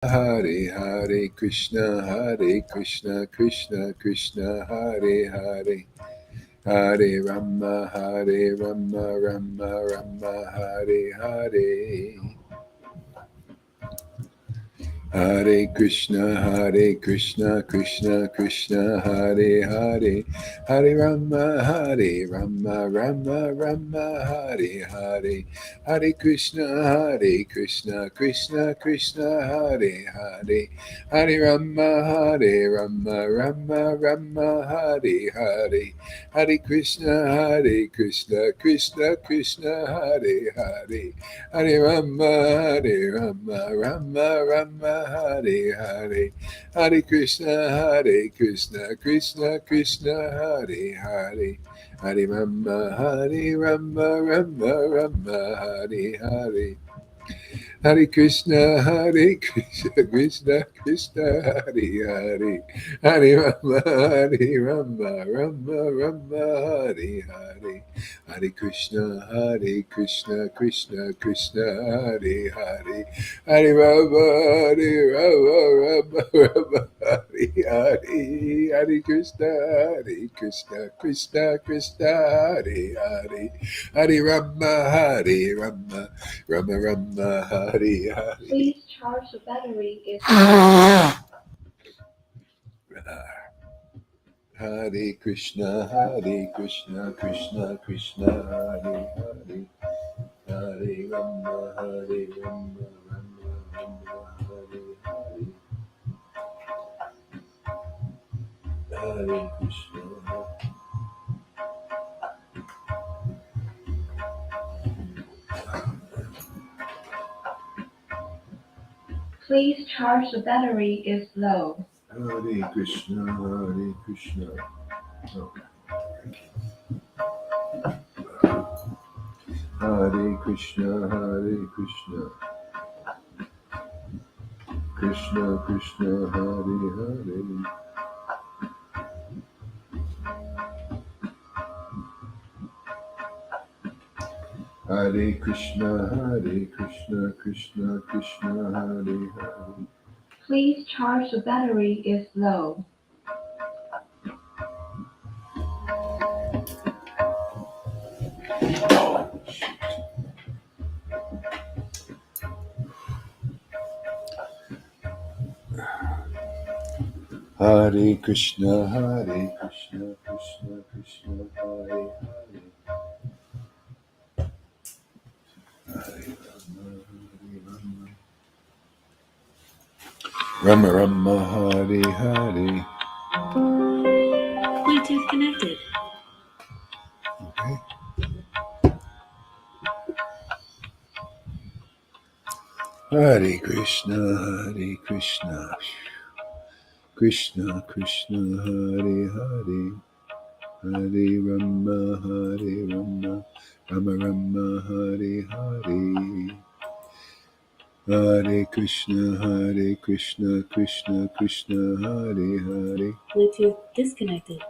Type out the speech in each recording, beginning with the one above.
Hare Hare Krishna Krishna Krishna Hare Hare Hare Rama Rama Rama Hare Hare Hare Krishna Krishna Krishna Hare Hare Hare Rama Rama Hare Hare Hare Krishna Krishna Hare Hare Hare Rama Hare Hare Hare Krishna Krishna Hare Hare Hare Rama, Hare Hare, Hare Krishna, Hare Hare, Hare Rama, Hare Hare. Hare Krishna, Krishna, Hare Hare, Hare Rama, Hare Hare, Hare Krishna, Krishna, Hare Hare, Hare Rama, Hare Hare, Hare Krishna, Hare Hare, Hare Rama, Hare Hare. Please charge the battery if Hare Krishna, Krishna Krishna, Hare Hare, Hare Rama, Rama Hare Hare, Hare Krishna. please charge the battery is low. Hare Krishna, Krishna. Oh. Hare Krishna, Krishna Krishna, Hare Hare. Hare Krishna, Krishna Krishna, Hare Hare. Please charge the battery is low. Hare Krishna, Krishna Krishna, Hare Hare. Hare Rama, Hare Hare. Bluetooth connected. Okay. Hare Krishna, Krishna Krishna, Hare Hare. Hare Rama, Rama Hare Hare. Hare Krishna, Krishna Krishna, Hare Hare. Bluetooth disconnected.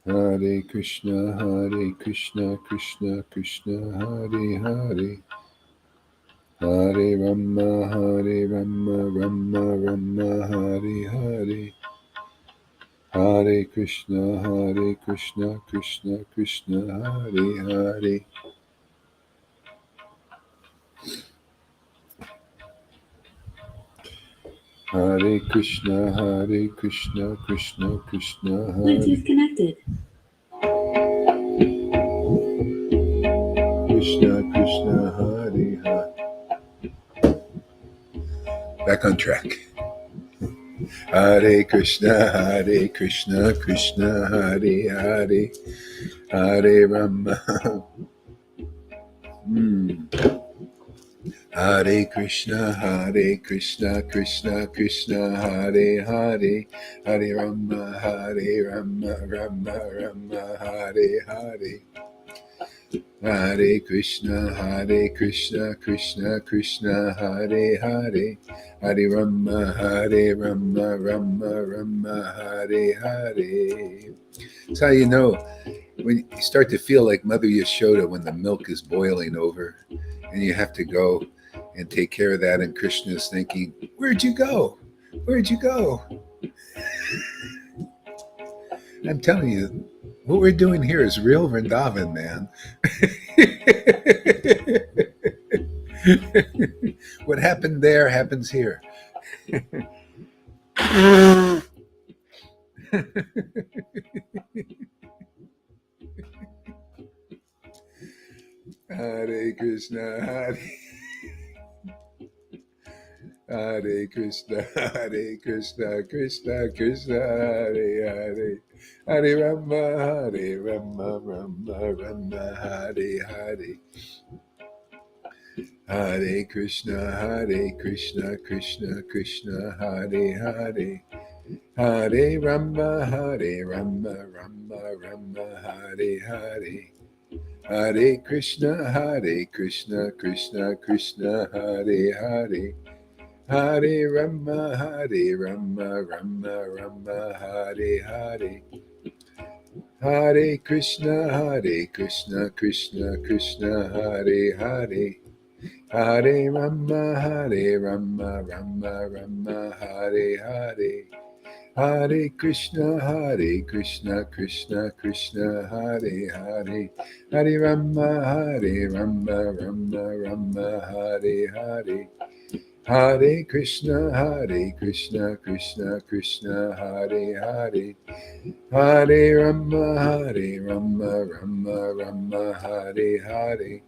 Hare Krishna, Krishna Krishna, Hare Hare. Hare Rama, Rama Hare Hare. Hare Krishna, Krishna Krishna, Hare Hare. Hare Krishna, Krishna Krishna, Hare. Bluetooth connected. Krishna, Hare Hare. Back on track. Hare Krishna, Krishna Hare Hare. Hare Rama. Hare Krishna, Krishna Hare Hare. Hare Rama, Rama Hare Hare. Hare Krishna, Krishna Hare Hare. Hare Rama, Rama Hare Hare. That's how you know when you start to feel like Mother Yashoda when the milk is boiling over and you have to go and take care of that. And Krishna is thinking, where'd you go? Where'd you go? I'm telling you, what we're doing here is real Vrindavan, man. What happened there happens here. Hare Krishna, Hare Krishna, Hare Krishna, Krishna Krishna, Hare Hare, Hare Rama, Rama Rama, Hare Hare. Hare Krishna, Krishna Krishna, Hare Hare. Hare Rama, Rama Rama, Hare Hare. Hare Krishna, Krishna Krishna, Hare Hare. Hare Rama, Rama Rama, Hare Hare. Hare Krishna, Krishna Krishna, Hare Hare. Hare Rama, Rama Rama, Hare Hare. Hare Krishna, Krishna Krishna, Hare Hare. Hare Rama, Rama Hare Hare. Hare Krishna, Krishna Krishna, Hare Hare. Hare Rama, Rama Hare Hare.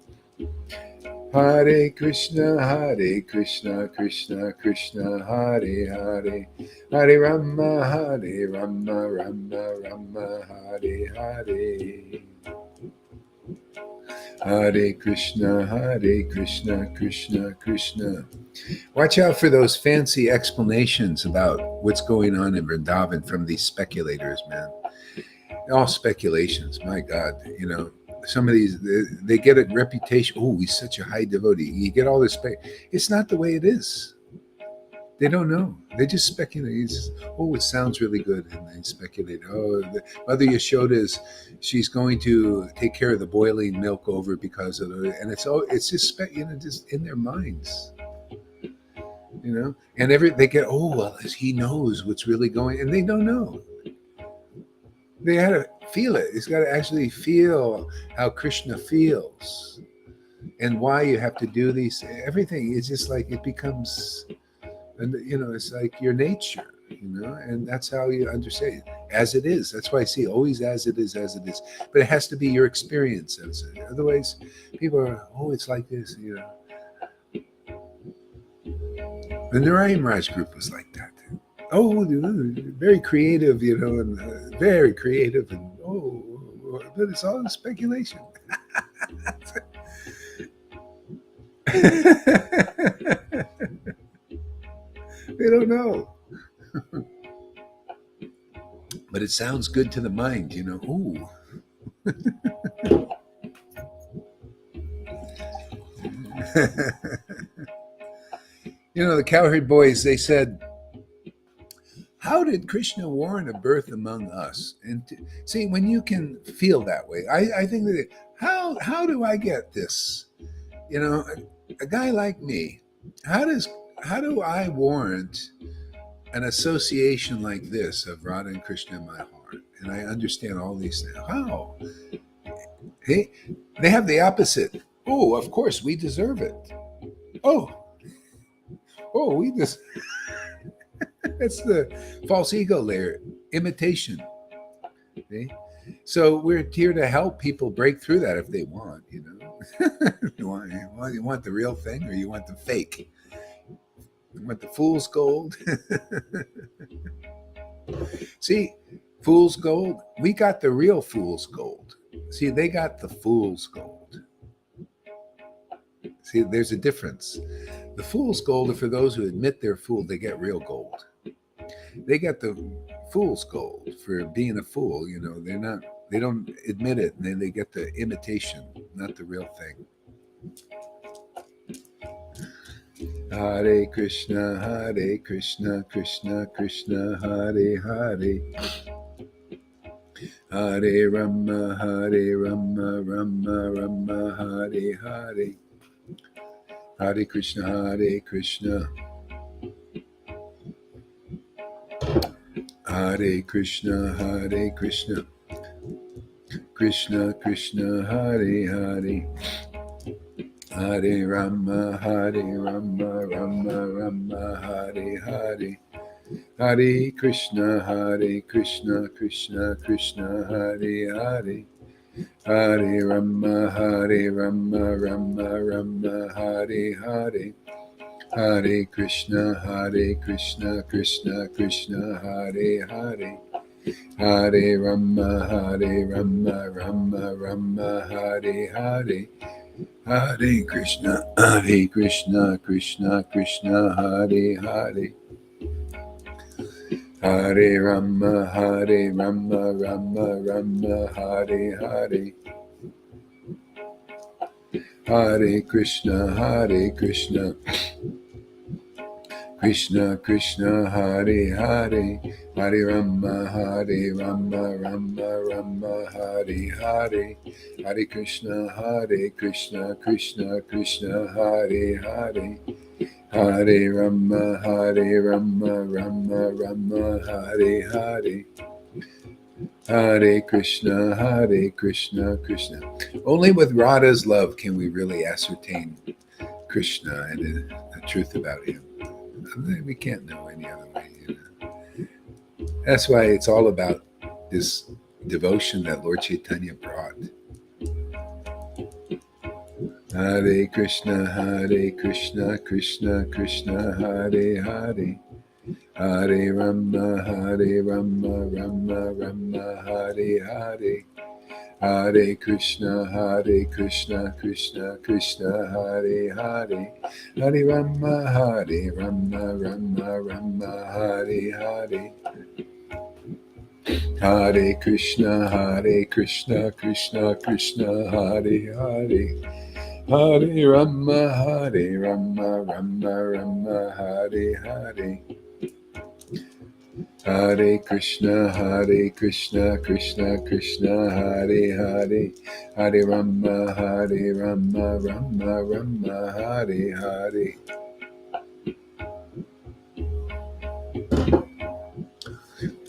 Hare Krishna, Krishna Krishna, Hare Hare. Hare Rama, Rama Hare Hare. Hare Krishna, Krishna Krishna. Watch out for those fancy explanations about what's going on in Vrindavan from these speculators, man. All speculations, my God. You know, some of these, they get a reputation. Oh, he's such a high devotee. You get all this it's not the way it is. They don't know. They just speculate. Oh, it sounds really good. And they speculate. Oh, Mother Yashoda she's going to take care of the boiling milk over because of it. And it's just, just in their minds. You know, and they get, oh, well, he knows what's really going, and they don't know. They had to feel it. It's got to actually feel how Krishna feels and why you have to do these. Everything is just like it becomes, you know, it's like your nature, you know, and that's how you understand it, as it is. That's why I see always as it is, but it has to be your experience as it. Otherwise, people are, oh, it's like this, you know. The Narayan Raj group was like that. Oh, very creative, you know, and very creative, and but it's all speculation. They don't know. But it sounds good to the mind, you know. Ooh. You know, the Cowherd Boys, they said, how did Krishna warrant a birth among us? And see, when you can feel that way, I think that how do I get this? You know, a guy like me, how do I warrant an association like this of Radha and Krishna in my heart? And I understand all these things. How? Hey, they have the opposite. Oh, of course, we deserve it. Oh, we just. That's the false ego layer, imitation. Okay? So we're here to help people break through that if they want, you know. You want the real thing or you want the fake? You want the fool's gold? See, fool's gold, we got the real fool's gold. See, they got the fool's gold. See, there's a difference. The fool's gold are for those who admit they're fooled, they get real gold. They got the fool's gold for being a fool, you know. They don't admit it, and then they get the imitation, not the real thing. Hare Krishna, Krishna Krishna, Hare Hare. Hare Rama, Rama Rama, Hare Hare. Hare Krishna, Hare Krishna, Hare Krishna, Hare Krishna, Krishna Krishna, Hare Hare, Hare Rama, Hare Rama, Rama Rama, Hare Hare, Hare Krishna, Krishna Krishna, Hare Hare, Hare Rama, Rama Rama, Hare Hare, Hare Krishna, Krishna Krishna, Hare Hare, Hare Rama, Rama Rama, Hare Hare, Hare Krishna, Krishna Krishna, Hare Hare, Hare Rama, Rama Rama, Hare Hare, Hare Krishna, Krishna Krishna, Hare Hare, Hare Rama, Rama Rama, Hare Hare, Hare Krishna, Krishna Krishna, Hare Hare, Hare Rama, Rama Rama, Hare Hare, Hare Krishna, Krishna. Only with Radha's love can we really ascertain Krishna and the truth about him. We can't know any other way. That's why it's all about this devotion that Lord Chaitanya brought. Hare Krishna, Krishna Krishna, Hare Hare, Hare Rama, Rama Rama, Hare Hare, Hare Krishna, Krishna Krishna, Hare Hare, Hare Rama, Rama, Hare Hare, Hare Krishna, Krishna Krishna, Hare Hare, Hare Rama, Rama, Hare Hare, Hare Krishna, Krishna Krishna, Hare Hare, Hare Rama, Rama, Hare Hare,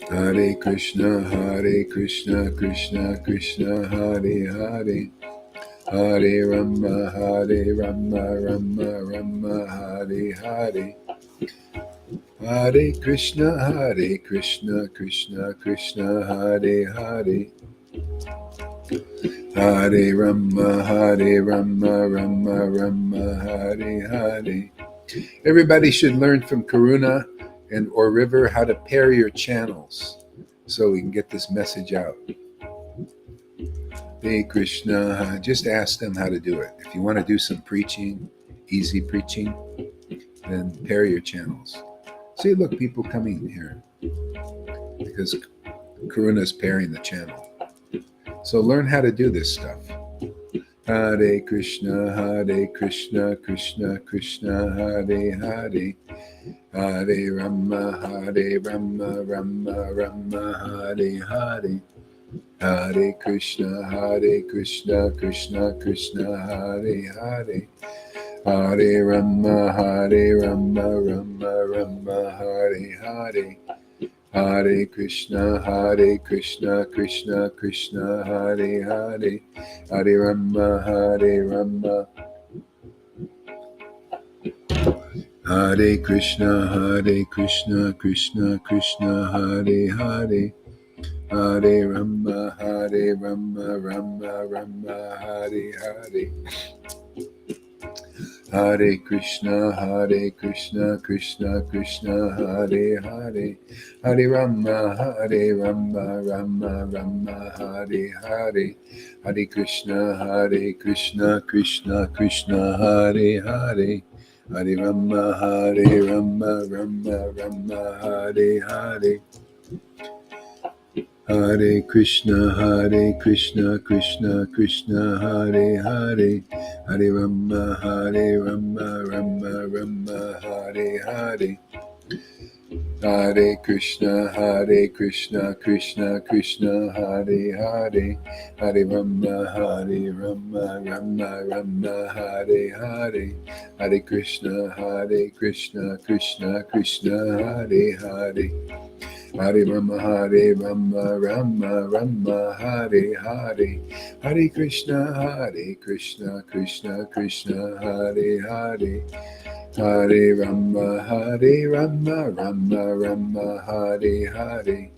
Hare Krishna, Krishna Krishna, Hare Hare, Hare Rama, Rama, Hare Hare, Hare Krishna, Krishna Krishna, Hare Hare, Hare Rama, Rama, Hare Hare. Everybody should learn from Karuna and or River how to pair your channels so we can get this message out. Hey Krishna, just ask them how to do it. If you want to do some preaching, easy preaching, then pair your channels. See, look, people coming here because Karuna is pairing the channel. So learn how to do this stuff. Hare Krishna, Krishna Krishna, Hare Hare, Hare Rama, Rama, Hare Hare, Hare Krishna, Krishna Krishna, Hare Hare, Hare Rama, Rama, Hare Hare, Hare Krishna, Krishna Krishna, Hare Hare, Hare Rama, Hare Krishna, Krishna Krishna, Hare Hare, Hare Rama, Rama, Hare Hare, Hare Krishna, Krishna Krishna, Hare Hare, Hare Rama, Rama, Hare Hare, Hare Krishna, Krishna, Hare Hare, Hare Rama, Rama, Hare Hare, Hare Krishna, Krishna Krishna, Hare Hare, Hare Rama, Rama, Hare Hare, Hare Krishna, Krishna Krishna, Hare Hare, Hare Rama, Rama Rama, Hare Hare, Hare Krishna, Krishna Krishna, Hare Hare, Hare Rama, Rama, Hare Hare, Hare Krishna, Krishna Krishna, Hare Hare, Hare Rama, Rama, Hare Hare.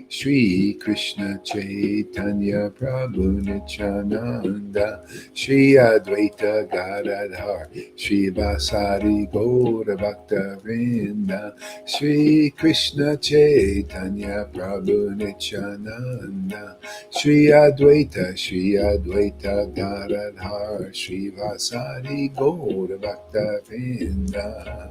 Shri Krishna Chaitanya Prabhu Nityananda, Shri Advaita Gadadhar, Shri Vasari Gaura Bhakta Vrinda, Shri Krishna Chaitanya Prabhu Nityananda, Shri Advaita Gadadhar, Shri Vasari Gaura Bhakta Vrinda.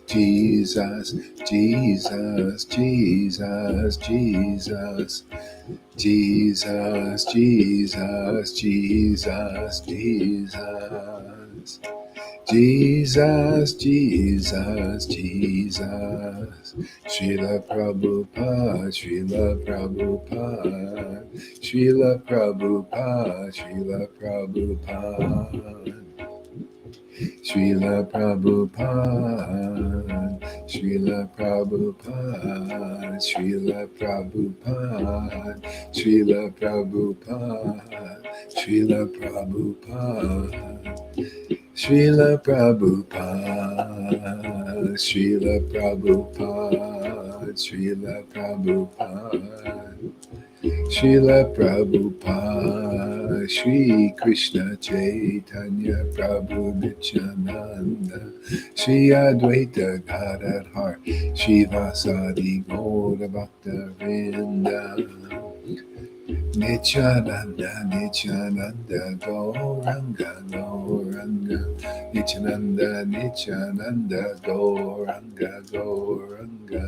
Jesus, Jesus, Jesus, Jesus, Jesus, Jesus, Jesus, Jesus, Jesus, Jesus, Jesus, Srila Prabhupada, Srila Prabhupada, Srila Prabhupada, Srila Prabhupada. Srila Prabhupada, Srila Prabhupada, Srila Prabhupada, Srila Prabhupada, Srila Prabhupada, Srila Prabhupada, Srila Prabhupada, Srila Prabhupada. Srila Prabhupada, Shri Krishna Chaitanya Prabhu Nityananda, Shri Advaita Gadadhar, Shri Vasadi Gaura Bhakta Vrinda, Nityananda, Nityananda, Gauranga, Gauranga, Nityananda, Nityananda, Gauranga, Gauranga.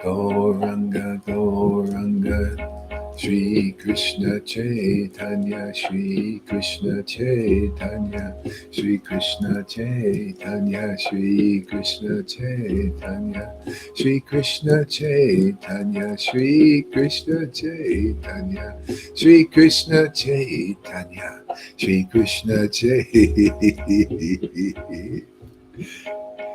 Gauranga, Gauranga, Shri Krishna Chaitanya, Shri Krishna Chaitanya, Shri Krishna Chaitanya, Shri Krishna Chaitanya, Shri Krishna Chaitanya, Shri Krishna Chaitanya, Shri Krishna Chaitanya, Shri Krishna Chaitanya.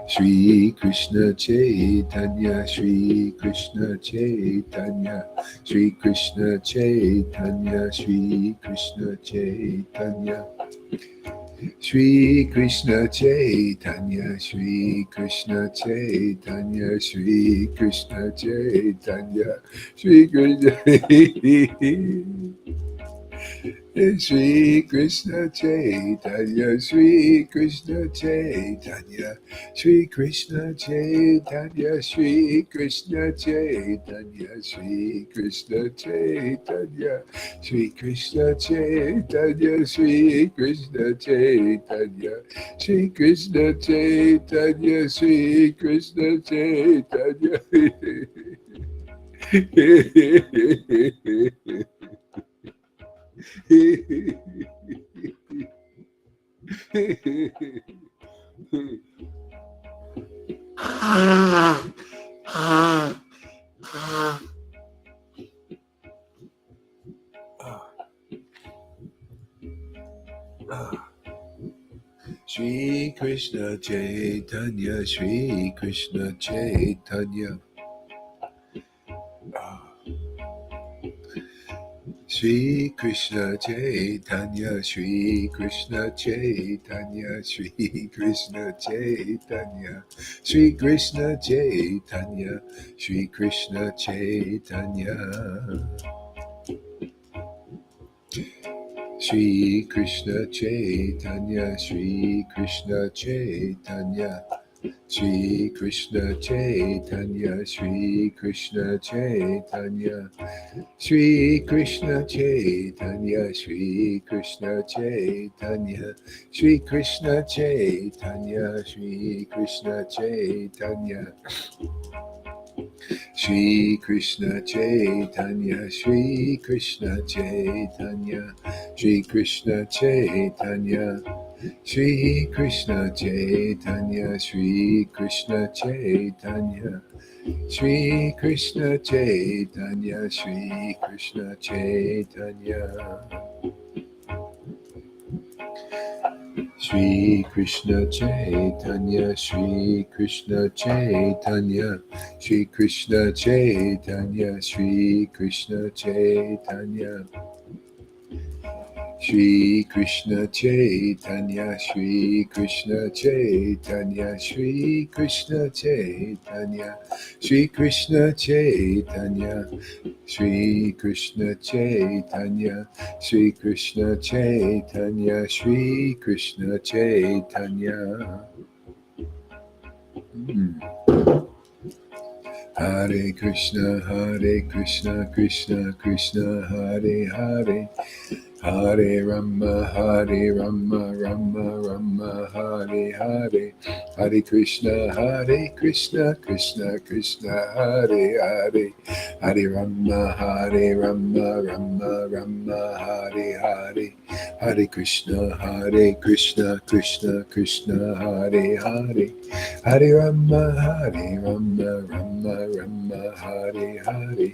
Shri Krishna Chaitanya, Shri Krishna Chaitanya, Shri Krishna Chaitanya, Shri Krishna Chaitanya, Shri Krishna Chaitanya, Shri Krishna Chaitanya, Shri Krishna Chaitanya, Shri Krishna Shri Krishna Chaitanya, Shri Krishna Chaitanya, Shri Krishna Chaitanya, Shri Krishna Chaitanya, Shri Krishna Chaitanya, Shri Krishna Chaitanya, Shri Krishna Chaitanya, Shri Krishna Chaitanya, Shri Krishna Chaitanya. Shri Krishna Chaitanya, Shri Krishna Chaitanya. Shri Krishna Chaitanya, Shri Krishna Chaitanya, Shri Krishna Chaitanya, Shri Krishna Chaitanya, Shri Krishna Chaitanya. Shri Krishna Chaitanya, Shri Krishna Chaitanya, Shri Krishna Chaitanya, Shri Krishna Chaitanya, Shri Krishna Chaitanya, Shri Krishna Chaitanya, Shri Krishna Chaitanya, Shri Krishna Chaitanya, Shri Krishna Chaitanya, Shri Krishna Chaitanya, Shri Krishna Chaitanya, Shri Krishna Chaitanya, Shri Krishna Chaitanya, Shri Krishna Chaitanya, Shri Krishna Chaitanya. Shri Krishna Chaitanya, Shri Krishna Chaitanya, Shri Krishna Chaitanya, Shri Krishna Chaitanya. Shri Krishna Chaitanya, Shri Krishna Chaitanya, Shri Krishna Chaitanya, Shri Krishna Chaitanya, Shri Krishna Chaitanya, Shri Krishna Chaitanya, Shri Krishna Chaitanya. Hare Krishna, Krishna Krishna, Hare Hare. Hare Rama, Rama Rama, Hare Hare. Hare Krishna, Krishna Krishna, Hare Hare. Hare Rama, Rama Rama, Hare Hare. Hare Krishna, Krishna Krishna, Hare Hare. Hare Rama, Rama Rama, Hare Hare.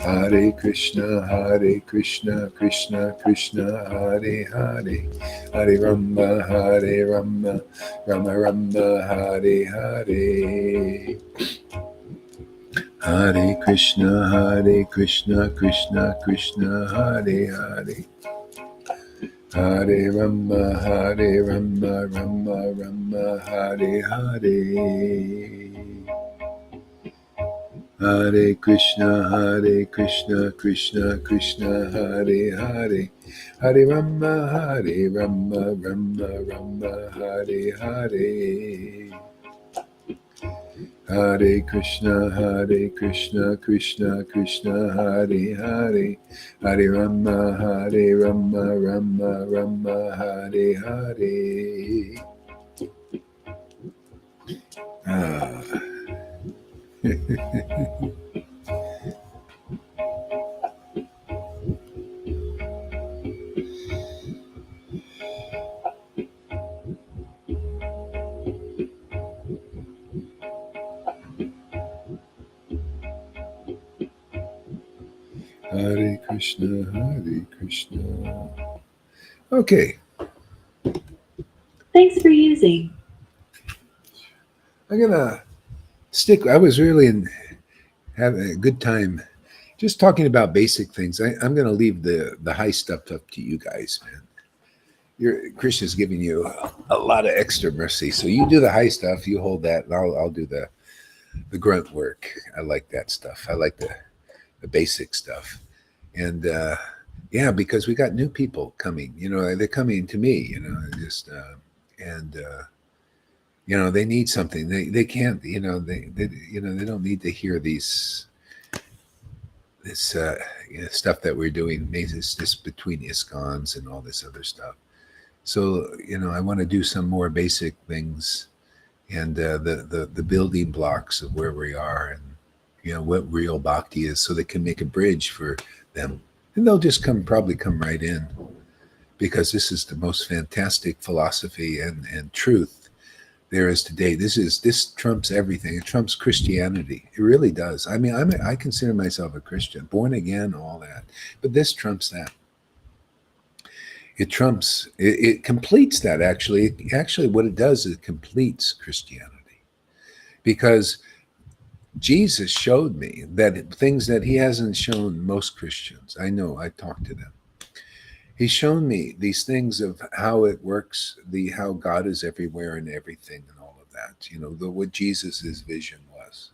Hare Krishna, Krishna Krishna, Hare Hare. Hare Rama, Rama Rama, Hare Hare. Hare Krishna, Krishna Krishna, Hare Hare. Hare Rama, Rama Rama, Hare Hare. Hare Krishna, Krishna Krishna, Hare Hare. Hare Rama, Rama Rama, Hare Hare. Hare Krishna, Krishna Krishna, Hare Hare. Hare Rama, Rama Hare Hare. Hare Krishna. Okay. Thanks for using. I'm gonna stick. I was really having a good time just talking about basic things. I'm gonna leave the high stuff up to you guys, man. Krishna's giving you a lot of extra mercy, so you do the high stuff. You hold that, and I'll do the grunt work. I like that stuff. I like the basic stuff, and yeah, because we got new people coming. They're coming to me. Just and. They need something. They can't. They don't need to hear this stuff that we're doing. It's just between ISKCONs and all this other stuff. So I want to do some more basic things, and the building blocks of where we are, and what real bhakti is, so they can make a bridge for them, and they'll just probably come right in, because this is the most fantastic philosophy and truth there is today. This trumps everything. It trumps Christianity. It really does. I mean, I consider myself a Christian, born again, all that, but this trumps that. It trumps. It completes that. Actually, what it does is it completes Christianity, because Jesus showed me that things that he hasn't shown most Christians. I know. I talked to them. He's shown me these things of how it works, how God is everywhere and everything, and all of that. What Jesus's vision was,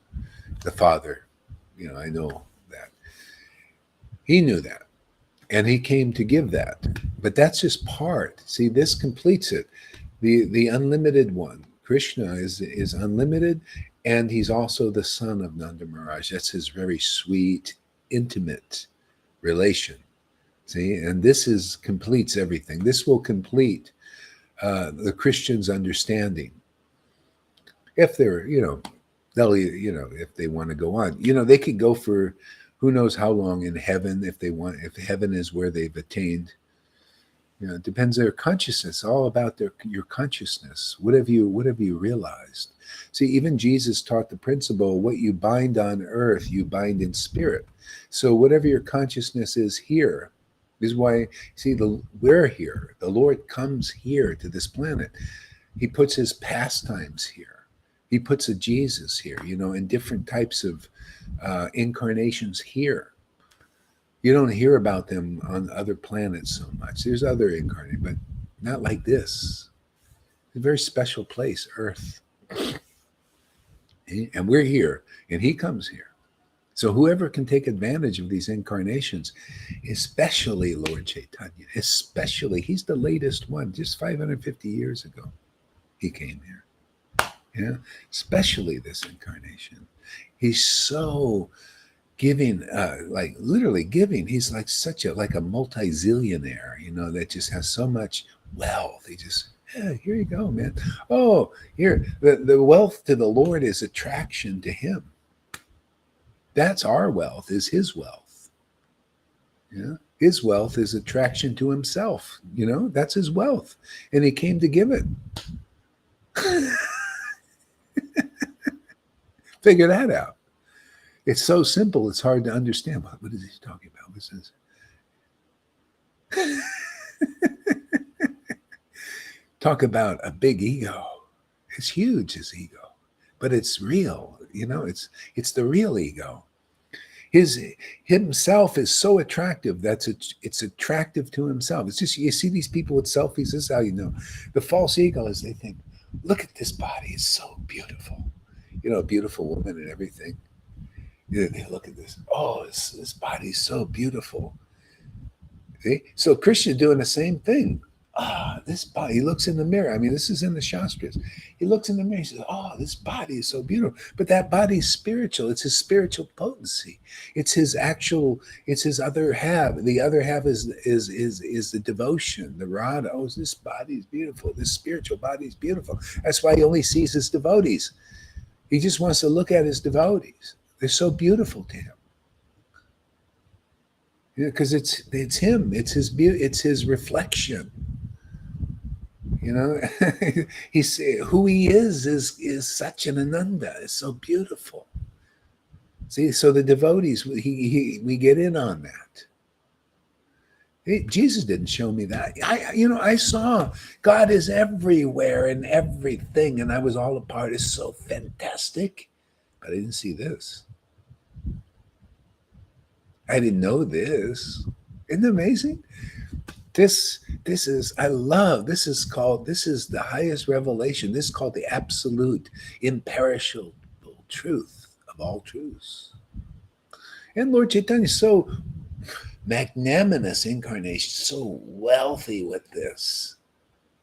the Father. I know that. He knew that, and he came to give that. But that's just part. See, this completes it. The unlimited one, Krishna, is unlimited, and he's also the son of Nanda Maharaj. That's his very sweet, intimate relation. See, and this completes everything. This will complete the Christian's understanding. If they're, they'll, if they want to go on, they could go for who knows how long in heaven if they want. If heaven is where they've attained, It depends on their consciousness, all about your consciousness. What have you realized? See, even Jesus taught the principle, what you bind on earth, you bind in spirit. So whatever your consciousness is here, is why, see, we're here. The Lord comes here to this planet. He puts his pastimes here. He puts a Jesus here, in different types of incarnations here. You don't hear about them on other planets so much. There's other incarnations, but not like this. It's a very special place, Earth. And we're here, and he comes here. So whoever can take advantage of these incarnations, especially Lord Caitanya, especially, he's the latest one, just 550 years ago, he came here. Yeah, especially this incarnation. He's so giving, like literally giving. He's like like a multi-zillionaire, that just has so much wealth. He just, yeah, here you go, man. Oh, here, the wealth to the Lord is attraction to him. That's our wealth, is his wealth. Yeah. His wealth is attraction to himself. That's his wealth. And he came to give it. Figure that out. It's so simple, it's hard to understand. What is he talking about? What's this? Talk about a big ego. It's huge, his ego. But it's real, it's the real ego. Himself is so attractive it's attractive to himself. It's just, you see these people with selfies, this is how you know. The false ego is they think, look at this body, it's so beautiful. A beautiful woman and everything. They look at this. Oh, this body's so beautiful. See? So Krishna's doing the same thing. This body. He looks in the mirror. I mean, this is in the Shastras. He looks in the mirror. He says, "Oh, this body is so beautiful." But that body is spiritual. It's his spiritual potency. It's his actual. It's his other half. The other half is the devotion, the radha. Oh, this body is beautiful. This spiritual body is beautiful. That's why he only sees his devotees. He just wants to look at his devotees. They're so beautiful to him. Because it's him. It's his beauty. It's his reflection. He's who he is such an ananda. It's so beautiful. See, so the devotees, we get in on that. Jesus didn't show me that. I saw God is everywhere and everything, and I was all a part. It's so fantastic, but I didn't see this. I didn't know this. Isn't it amazing? This is the highest revelation. This is called the absolute, imperishable truth of all truths. And Lord Chaitanya is so magnanimous incarnation, so wealthy with this,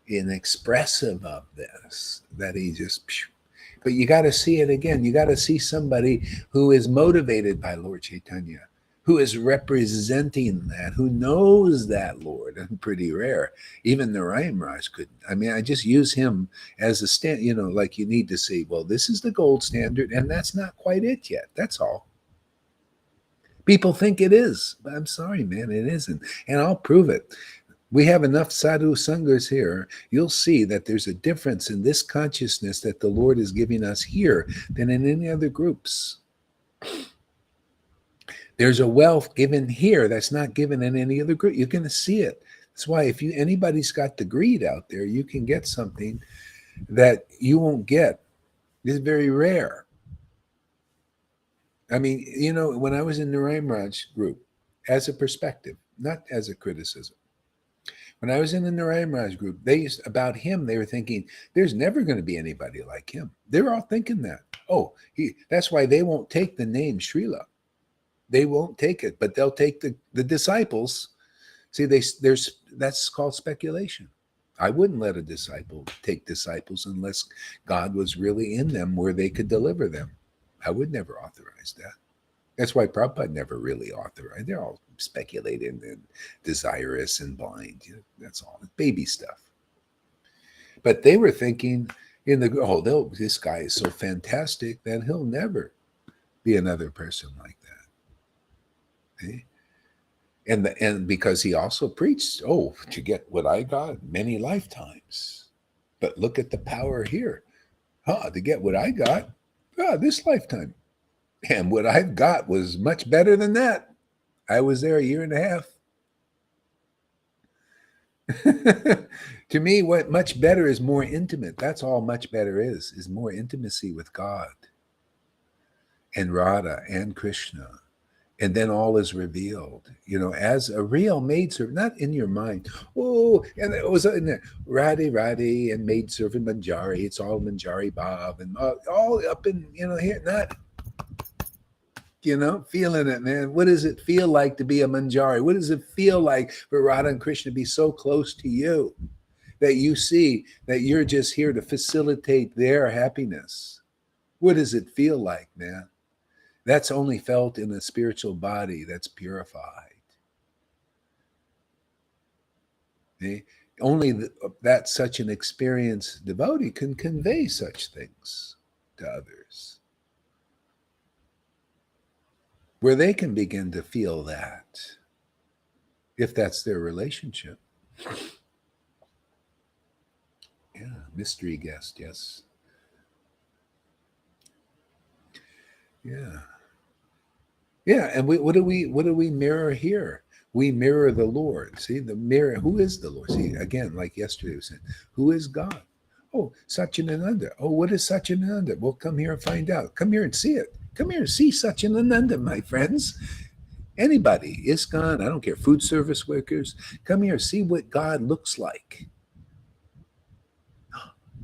and expressive of this, that he just, but you got to see it again. You got to see somebody who is motivated by Lord Chaitanya, who is representing that, who knows that Lord. And pretty rare. Even Narayan Raj couldn't. I mean, I just use him as a stand, like you need to see, well, this is the gold standard, and that's not quite it yet. That's all. People think it is, but I'm sorry, man, it isn't. And I'll prove it. We have enough sadhu sanghas here. You'll see that there's a difference in this consciousness that the Lord is giving us here than in any other groups. There's a wealth given here that's not given in any other group. You're going to see it. That's why if anybody's got the greed out there, you can get something that you won't get. It's very rare. I mean, when I was in Narayan Raj group, as a perspective, not as a criticism. When I was in the Narayan Raj group, they were thinking, there's never going to be anybody like him. They were all thinking that. Oh, that's why they won't take the name Srila. They won't take it, but they'll take the disciples. See, that's called speculation. I wouldn't let a disciple take disciples unless God was really in them where they could deliver them. I would never authorize that. That's why Prabhupada never really authorized. They're all speculating and desirous and blind. That's all. Baby stuff. But they were thinking this guy is so fantastic that he'll never be another person like that. Okay? And because he also preached, oh, to get what I got, many lifetimes. But look at the power here. To get what I got, this lifetime. And what I've got was much better than that. I was there a year and a half. To me, what much better is more intimate. That's all much better is more intimacy with God and Radha and Krishna. And then all is revealed, as a real maidservant, not in your mind. Oh, and it was in there, Radhe and maidservant Manjari. It's all Manjari Bob and all up in, here, not, feeling it, man. What does it feel like to be a Manjari? What does it feel like for Radha and Krishna to be so close to you that you see that you're just here to facilitate their happiness? What does it feel like, man? That's only felt in a spiritual body that's purified. Okay? Only that such an experienced devotee can convey such things to others, where they can begin to feel that, if that's their relationship. Yeah, mystery guest, yes. Yeah. Yeah, and what do we mirror here? We mirror the Lord. See, the mirror. Who is the Lord? See, again, like yesterday we said, who is God? Oh, Satchidananda. Oh, what is Satchidananda? Well, come here and find out. Come here and see it. Come here and see Satchidananda, my friends. Anybody, ISKCON, I don't care, food service workers, come here, see what God looks like.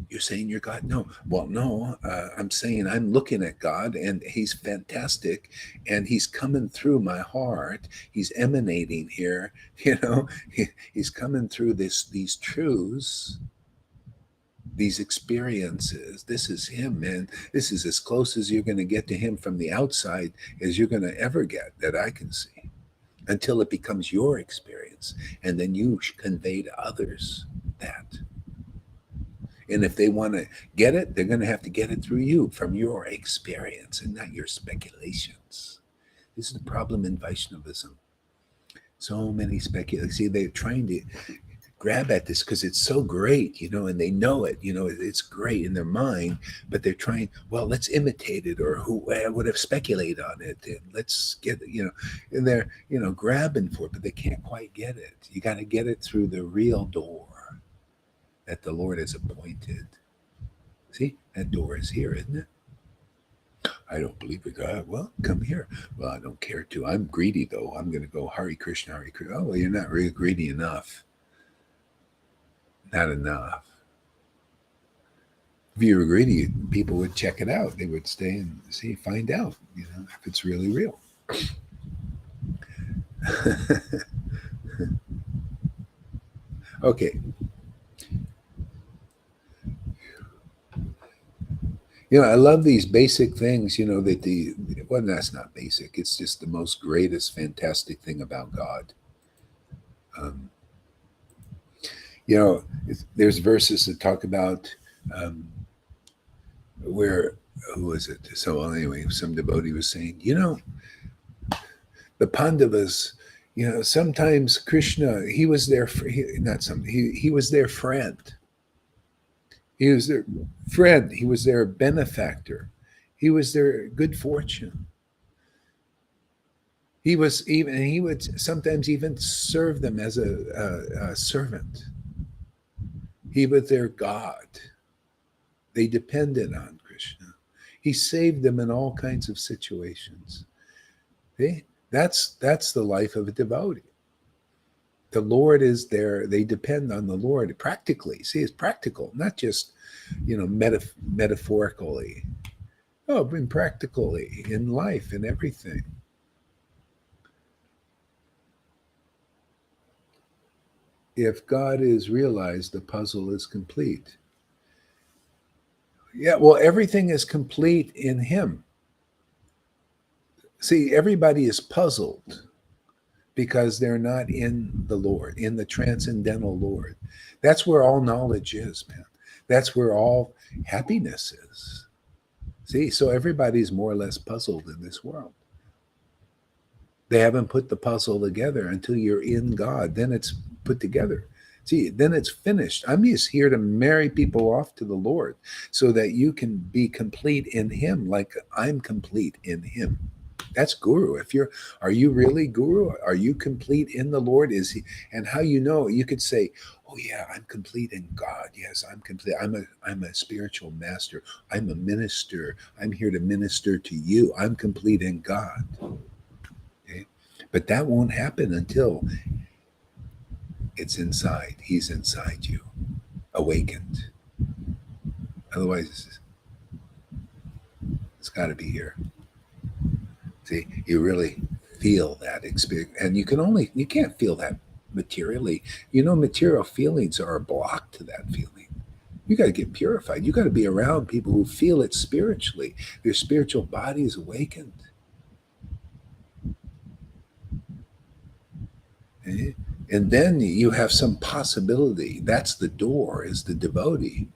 You're saying you're God? No. Well, no, I'm saying I'm looking at God and he's fantastic and he's coming through my heart. He's emanating here, he's coming through these truths, these experiences. This is him, man. This is as close as you're going to get to him from the outside as you're going to ever get that I can see, until it becomes your experience. And then you convey to others that. And if they want to get it, they're going to have to get it through you, from your experience and not your speculations. This is the problem in Vaishnavism. So many speculations. See, they're trying to grab at this because it's so great, and they know it, it's great in their mind, but they're trying, well, let's imitate it, or who would have speculated on it, and let's get it, and they're, grabbing for it, but they can't quite get it. You got to get it through the real door that the Lord has appointed. See, that door is here, isn't it? I don't believe in God. Well, come here. Well, I don't care to. I'm greedy, though. I'm going to go Hare Krishna, Hare Krishna. Oh, well, you're not really greedy enough. Not enough. If you were greedy, people would check it out. They would stay and see, find out, if it's really real. Okay. I love these basic things, that well, that's not basic. It's just the most greatest, fantastic thing about God. There's verses that talk about where, who was it? So anyway, some devotee was saying, the Pandavas, sometimes Krishna, he was their, he was their friend. He was their friend. He was their benefactor. He was their good fortune. He would sometimes even serve them as a servant. He was their God. They depended on Krishna. He saved them in all kinds of situations. That's the life of a devotee. The Lord is there. They depend on the Lord practically. See, it's practical, not just, metaphorically. Oh, but practically in life and everything. If God is realized, the puzzle is complete. Yeah, well, everything is complete in him. See, everybody is puzzled because they're not in the Lord, in the transcendental Lord. That's where all knowledge is, man. That's where all happiness is. See, so everybody's more or less puzzled in this world. They haven't put the puzzle together until you're in God. Then it's put together. See, then it's finished. I'm just here to marry people off to the Lord so that you can be complete in Him, like I'm complete in Him. That's guru. Are you really guru? Are you complete in the Lord? Is He? And how you know? You could say, "Oh yeah, I'm complete in God. Yes, I'm complete. I'm a spiritual master. I'm a minister. I'm here to minister to you. I'm complete in God." Okay? But that won't happen until it's inside. He's inside you, awakened. Otherwise, it's got to be here. See, you really feel that experience, and you can't feel that materially. Material feelings are a block to that feeling. You got to get purified. You got to be around people who feel it spiritually. Their spiritual body is awakened. Okay? And then you have some possibility. That's the door, is the devotee.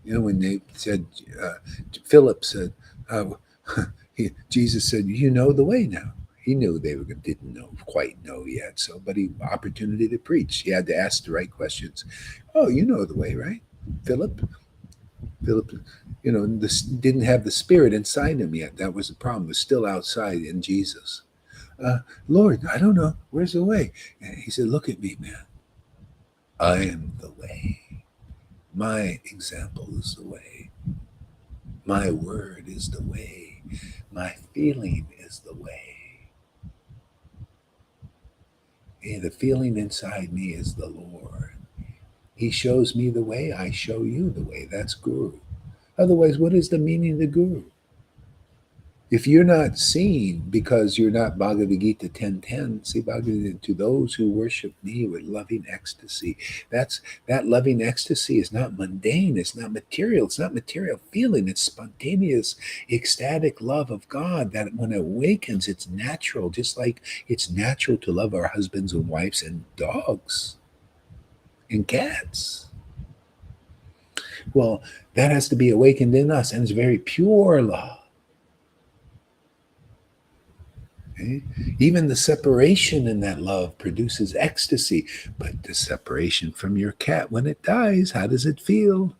When they said, Philip said, Jesus said, "You know the way now." He knew they didn't quite know yet. So, but opportunity to preach. He had to ask the right questions. "Oh, you know the way, right, Philip?" Philip, this didn't have the spirit inside him yet. That was the problem. It was still outside in Jesus. "Lord, I don't know. Where's the way?" And he said, "Look at me, man. I am the way. My example is the way. My word is the way. My feeling is the way. And the feeling inside me is the Lord. He shows me the way. I show you the way." That's guru. Otherwise, what is the meaning of the guru? If you're not seen because you're not Bhagavad Gita 10:10, see, Bhagavad Gita, to those who worship me with loving ecstasy. That loving ecstasy is not mundane, it's not material, it's not material feeling, it's spontaneous, ecstatic love of God that when it awakens, it's natural, just like it's natural to love our husbands and wives and dogs and cats. Well, that has to be awakened in us, and it's very pure love. Okay? Even the separation in that love produces ecstasy. But the separation from your cat, when it dies, how does it feel?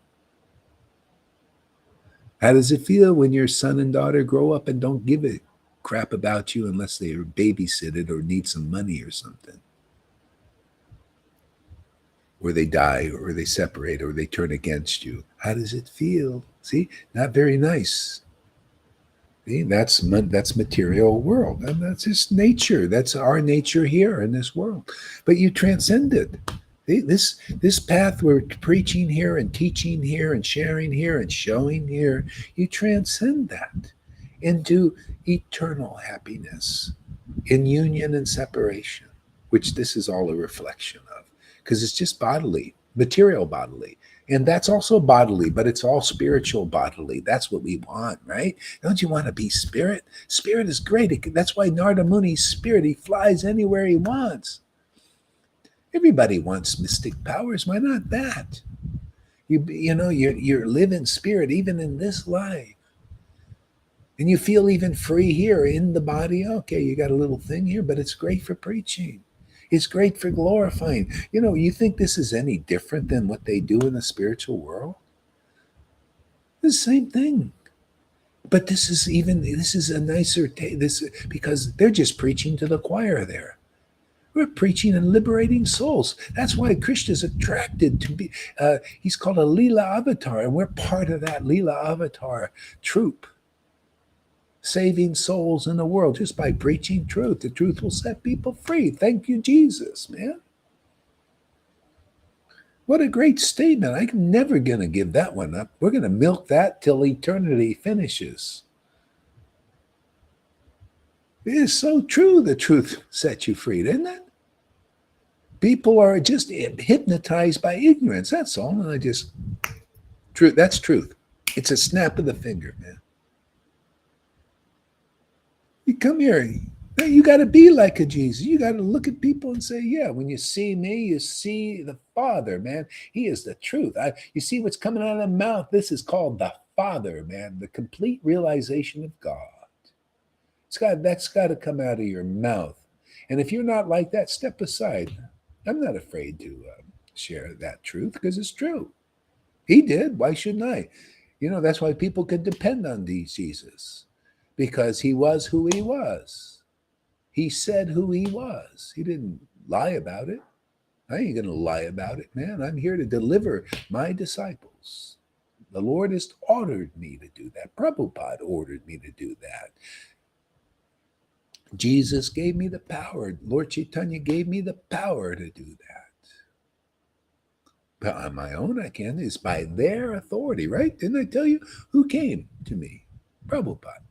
How does it feel when your son and daughter grow up and don't give a crap about you unless they are babysitted or need some money or something? Or they die, or they separate, or they turn against you. How does it feel? See, not very nice. See, that's material world, and that's just nature. That's our nature here in this world. But you transcend it. See, this path we're preaching here and teaching here and sharing here and showing here, you transcend that into eternal happiness in union and separation, which this is all a reflection of, because it's just bodily, material bodily. And that's also bodily, but it's all spiritual bodily. That's what we want, right? Don't you want to be spirit? Spirit is great. That's why Narada Muni's spirit, he flies anywhere he wants. Everybody wants mystic powers. Why not that? You live in spirit even in this life. And you feel even free here in the body. Okay, you got a little thing here, but it's great for preaching. It's great for glorifying. You think this is any different than what they do in the spiritual world? It's the same thing. But this is a nicer because they're just preaching to the choir there. We're preaching and liberating souls. That's why Krishna's attracted to be. He's called a Leela avatar, and we're part of that Leela avatar troop, saving souls in the world just by preaching truth. The truth will set people free. Thank you, Jesus, man. What a great statement. I'm never going to give that one up. We're going to milk that till eternity finishes. It is so true. The truth sets you free, isn't it? People are just hypnotized by ignorance. That's all. And truth. That's truth. It's a snap of the finger, man. You come here. You got to be like a Jesus. You got to look at people and say, yeah, when you see me, you see the Father, man. He is the truth. You see what's coming out of the mouth? This is called the Father, man, the complete realization of God. That's got to come out of your mouth. And if you're not like that, step aside. I'm not afraid to share that truth because it's true. He did. Why shouldn't I? That's why people could depend on Jesus, because he was who he was. He said who he was. He didn't lie about it. I ain't going to lie about it, man. I'm here to deliver my disciples. The Lord has ordered me to do that. Prabhupada ordered me to do that. Jesus gave me the power. Lord Chaitanya gave me the power to do that. But on my own, I can't. It's by their authority, right? Didn't I tell you who came to me? Prabhupada.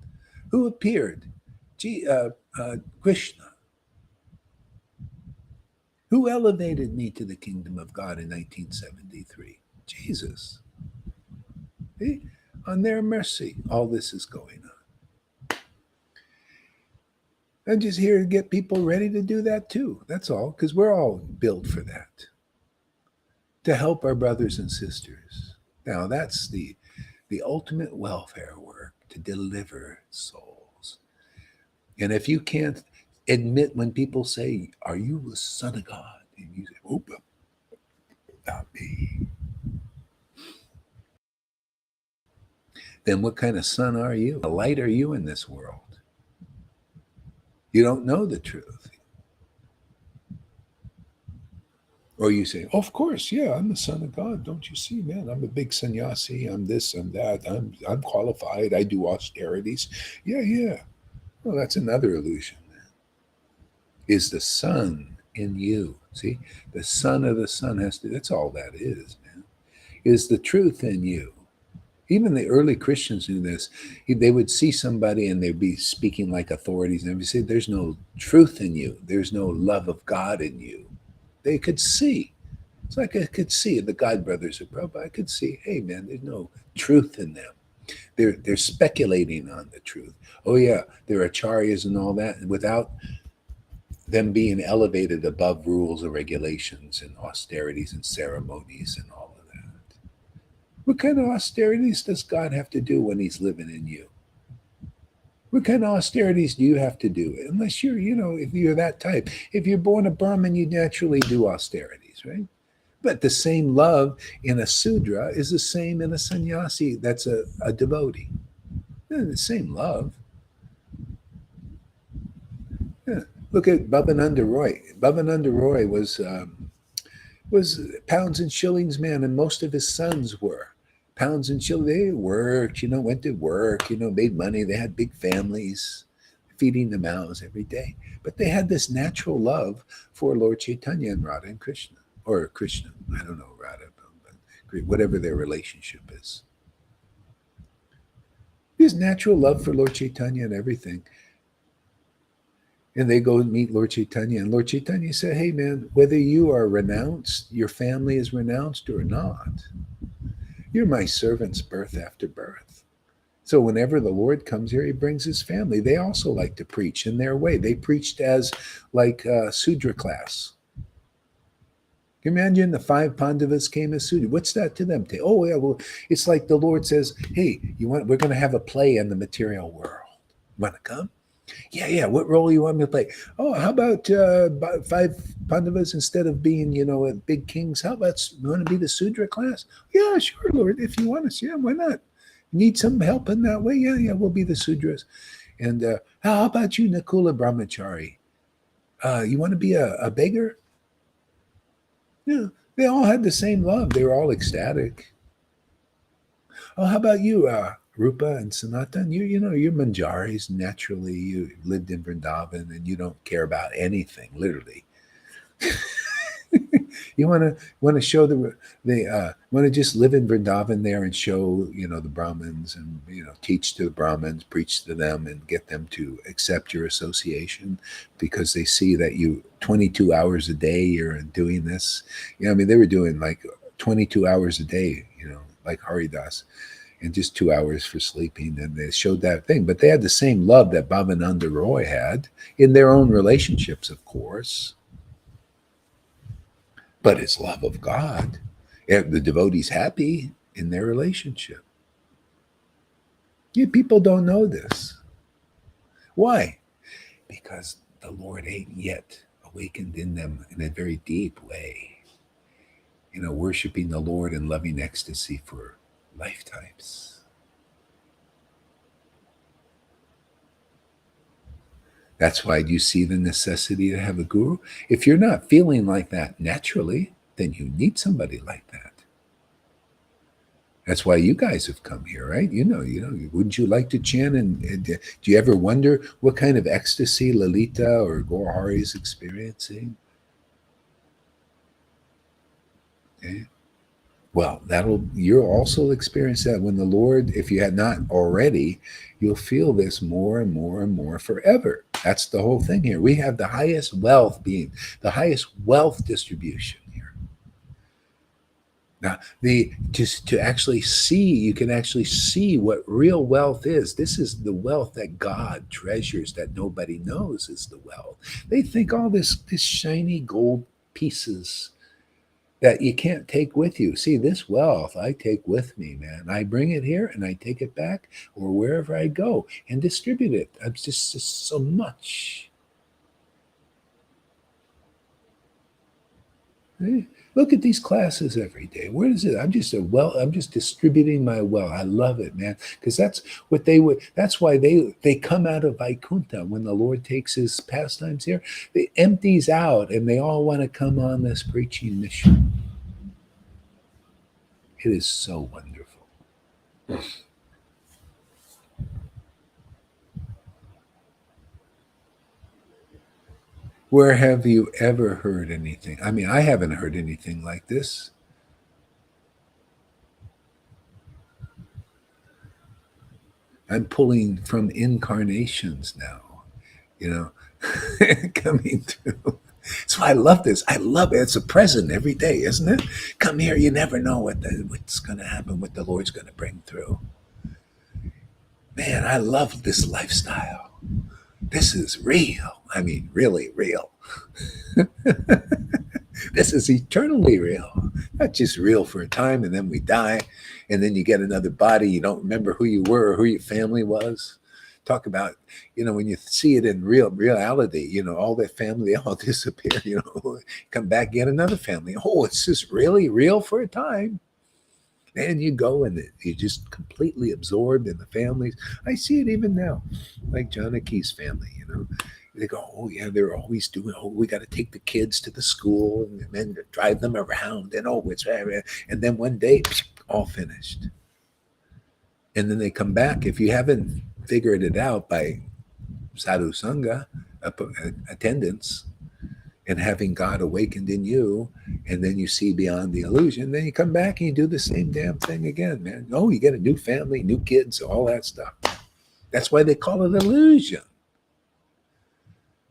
Who appeared? Krishna. Who elevated me to the kingdom of God in 1973? Jesus. See? On their mercy, all this is going on. I'm just here to get people ready to do that too. That's all, because we're all built for that. To help our brothers and sisters. Now, that's the ultimate welfare work, to deliver souls. And if you can't admit when people say, "Are you the Son of God?" and you say, "Oh, not me," then what kind of son are you? A light are you in this world? You don't know the truth. Or you say, "Oh, of course, yeah, I'm the Son of God. Don't you see, man? I'm a big sannyasi. I'm this, I'm that. I'm qualified. I do austerities." Yeah, yeah. Well, that's another illusion. Is the Son in you? See, the Son of the Son has to. That's all that is, man. Is the truth in you? Even the early Christians knew this. They would see somebody and they'd be speaking like authorities, and they'd say, "There's no truth in you. There's no love of God in you." They could see. It's like I could see the God brothers of Prabhupada. I could see, hey man, there's no truth in them. They're speculating on the truth. Oh yeah, they're acharyas and all that, without them being elevated above rules and regulations and austerities and ceremonies and all of that. What kind of austerities does God have to do when he's living in you? What kind of austerities do you have to do? Unless you're, if you're that type. If you're born a Brahmin, you naturally do austerities, right? But the same love in a Sudra is the same in a sannyasi that's a devotee. Yeah, the same love. Yeah. Look at Bhavananda Roy. Bhavananda Roy was pounds and shillings man, and most of his sons were pounds and shillings. They worked, went to work, made money. They had big families, feeding the mouths every day. But they had this natural love for Lord Chaitanya and Radha and Krishna, or Krishna. I don't know Radha, but whatever their relationship is. His natural love for Lord Chaitanya and everything. And they go and meet Lord Chaitanya. And Lord Chaitanya said, "Hey, man, whether you are renounced, your family is renounced or not, you're my servants birth after birth." So whenever the Lord comes here, he brings his family. They also like to preach in their way. They preached as like Sudra class. Can you imagine the 5 Pandavas came as Sudra? What's that to them? Oh, yeah, well, it's like the Lord says, "Hey, we're going to have a play in the material world. You want to come?" Yeah. What role you want me to play? Oh, how about 5 Pandavas instead of being, big kings? How about you want to be the Sudra class? Yeah, sure, Lord. If you want us, yeah, why not? Need some help in that way? Yeah, we'll be the Sudras. And how about you, Nakula Brahmachari? You want to be a beggar? Yeah, they all had the same love. They were all ecstatic. Oh, how about you, Rupa and Sanatan? You're Manjaris. Naturally, you lived in Vrindavan and you don't care about anything, literally. You want to show they want to just live in Vrindavan there and show the Brahmins and teach to the Brahmins, preach to them, and get them to accept your association because they see that you 22 hours a day you're doing this. They were doing like 22 hours a day, like Haridas, and just 2 hours for sleeping, and they showed that thing. But they had the same love that Bhavananda Roy had in their own relationships, of course. But it's love of God. The devotee's happy in their relationship. People don't know this. Why? Because the Lord ain't yet awakened in them in a very deep way. Worshiping the Lord in loving ecstasy for lifetimes. That's why you see the necessity to have a guru. If you're not feeling like that naturally, then you need somebody like that. That's why you guys have come here, right? Wouldn't you like to chant? And do you ever wonder what kind of ecstasy Lalita or Gaurahari is experiencing? Okay. Well, you'll also experience that when the Lord, if you had not already, you'll feel this more and more and more forever. That's the whole thing here. We have the highest wealth distribution here. Now, to actually see, you can actually see what real wealth is. This is the wealth that God treasures that nobody knows is the wealth. They think all this shiny gold pieces that you can't take with you. See, this wealth I take with me, man. I bring it here and I take it back or wherever I go and distribute it. It's just so much. Look at these classes every day. Where is it? I'm just distributing my wealth. I love it, man. Because that's why they come out of Vaikuntha when the Lord takes his pastimes here. They empties out and they all want to come on this preaching mission. It is so wonderful. Where have you ever heard anything? I mean, I haven't heard anything like this. I'm pulling from incarnations now, coming through. So I love this. I love it. It's a present every day, isn't it? Come here. You never know what's going to happen, what the Lord's going to bring through. Man, I love this lifestyle. This is real. I mean, really real. This is eternally real. Not just real for a time and then we die and then you get another body. You don't remember who you were or who your family was. Talk about, when you see it in reality, all that family, they all disappear, come back, get another family. Oh, it's just really real for a time. And you go and you're just completely absorbed in the families. I see it even now, like Janaki's family, They go, oh yeah, they're always doing, we got to take the kids to the school and then drive them around and and then one day, all finished. And then they come back. If you haven't figured it out by sadhu sangha, attendance, and having God awakened in you, and then you see beyond the illusion, then you come back and you do the same damn thing again, man. Oh, you get a new family, new kids, all that stuff. That's why they call it illusion.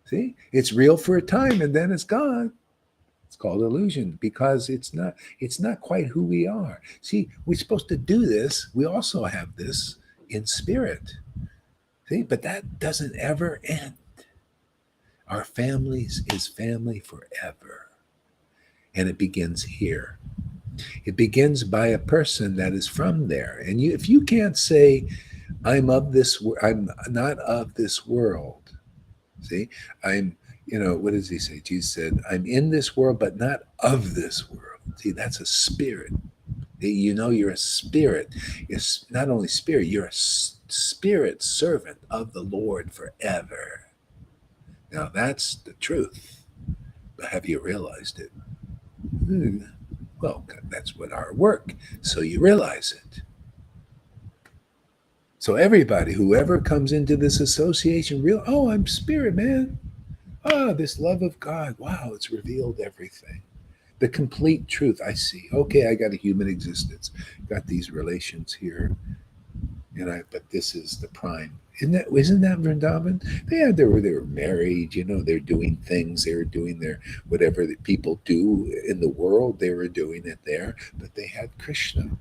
See, it's real for a time and then it's gone. It's called illusion because it's not quite who we are. See, we're supposed to do this. We also have this in spirit. See, but that doesn't ever end. Our families is family forever. And it begins here. It begins by a person that is from there. And if you can't say, I'm not of this world. See, what does he say? Jesus said, I'm in this world, but not of this world. See, that's a spirit. You're a spirit. It's not only spirit, you're a spirit servant of the Lord forever. Now, that's the truth. But have you realized it? Well, that's what our work. So you realize it. So everybody, whoever comes into this association, I'm spirit, man. This love of God. Wow, it's revealed everything. The complete truth. I see. Okay, I got a human existence. Got these relations here. But this is the prime. Isn't that Vrindavan? They were married, they're doing things, they were doing their whatever that people do in the world, they were doing it there, but they had Krishna.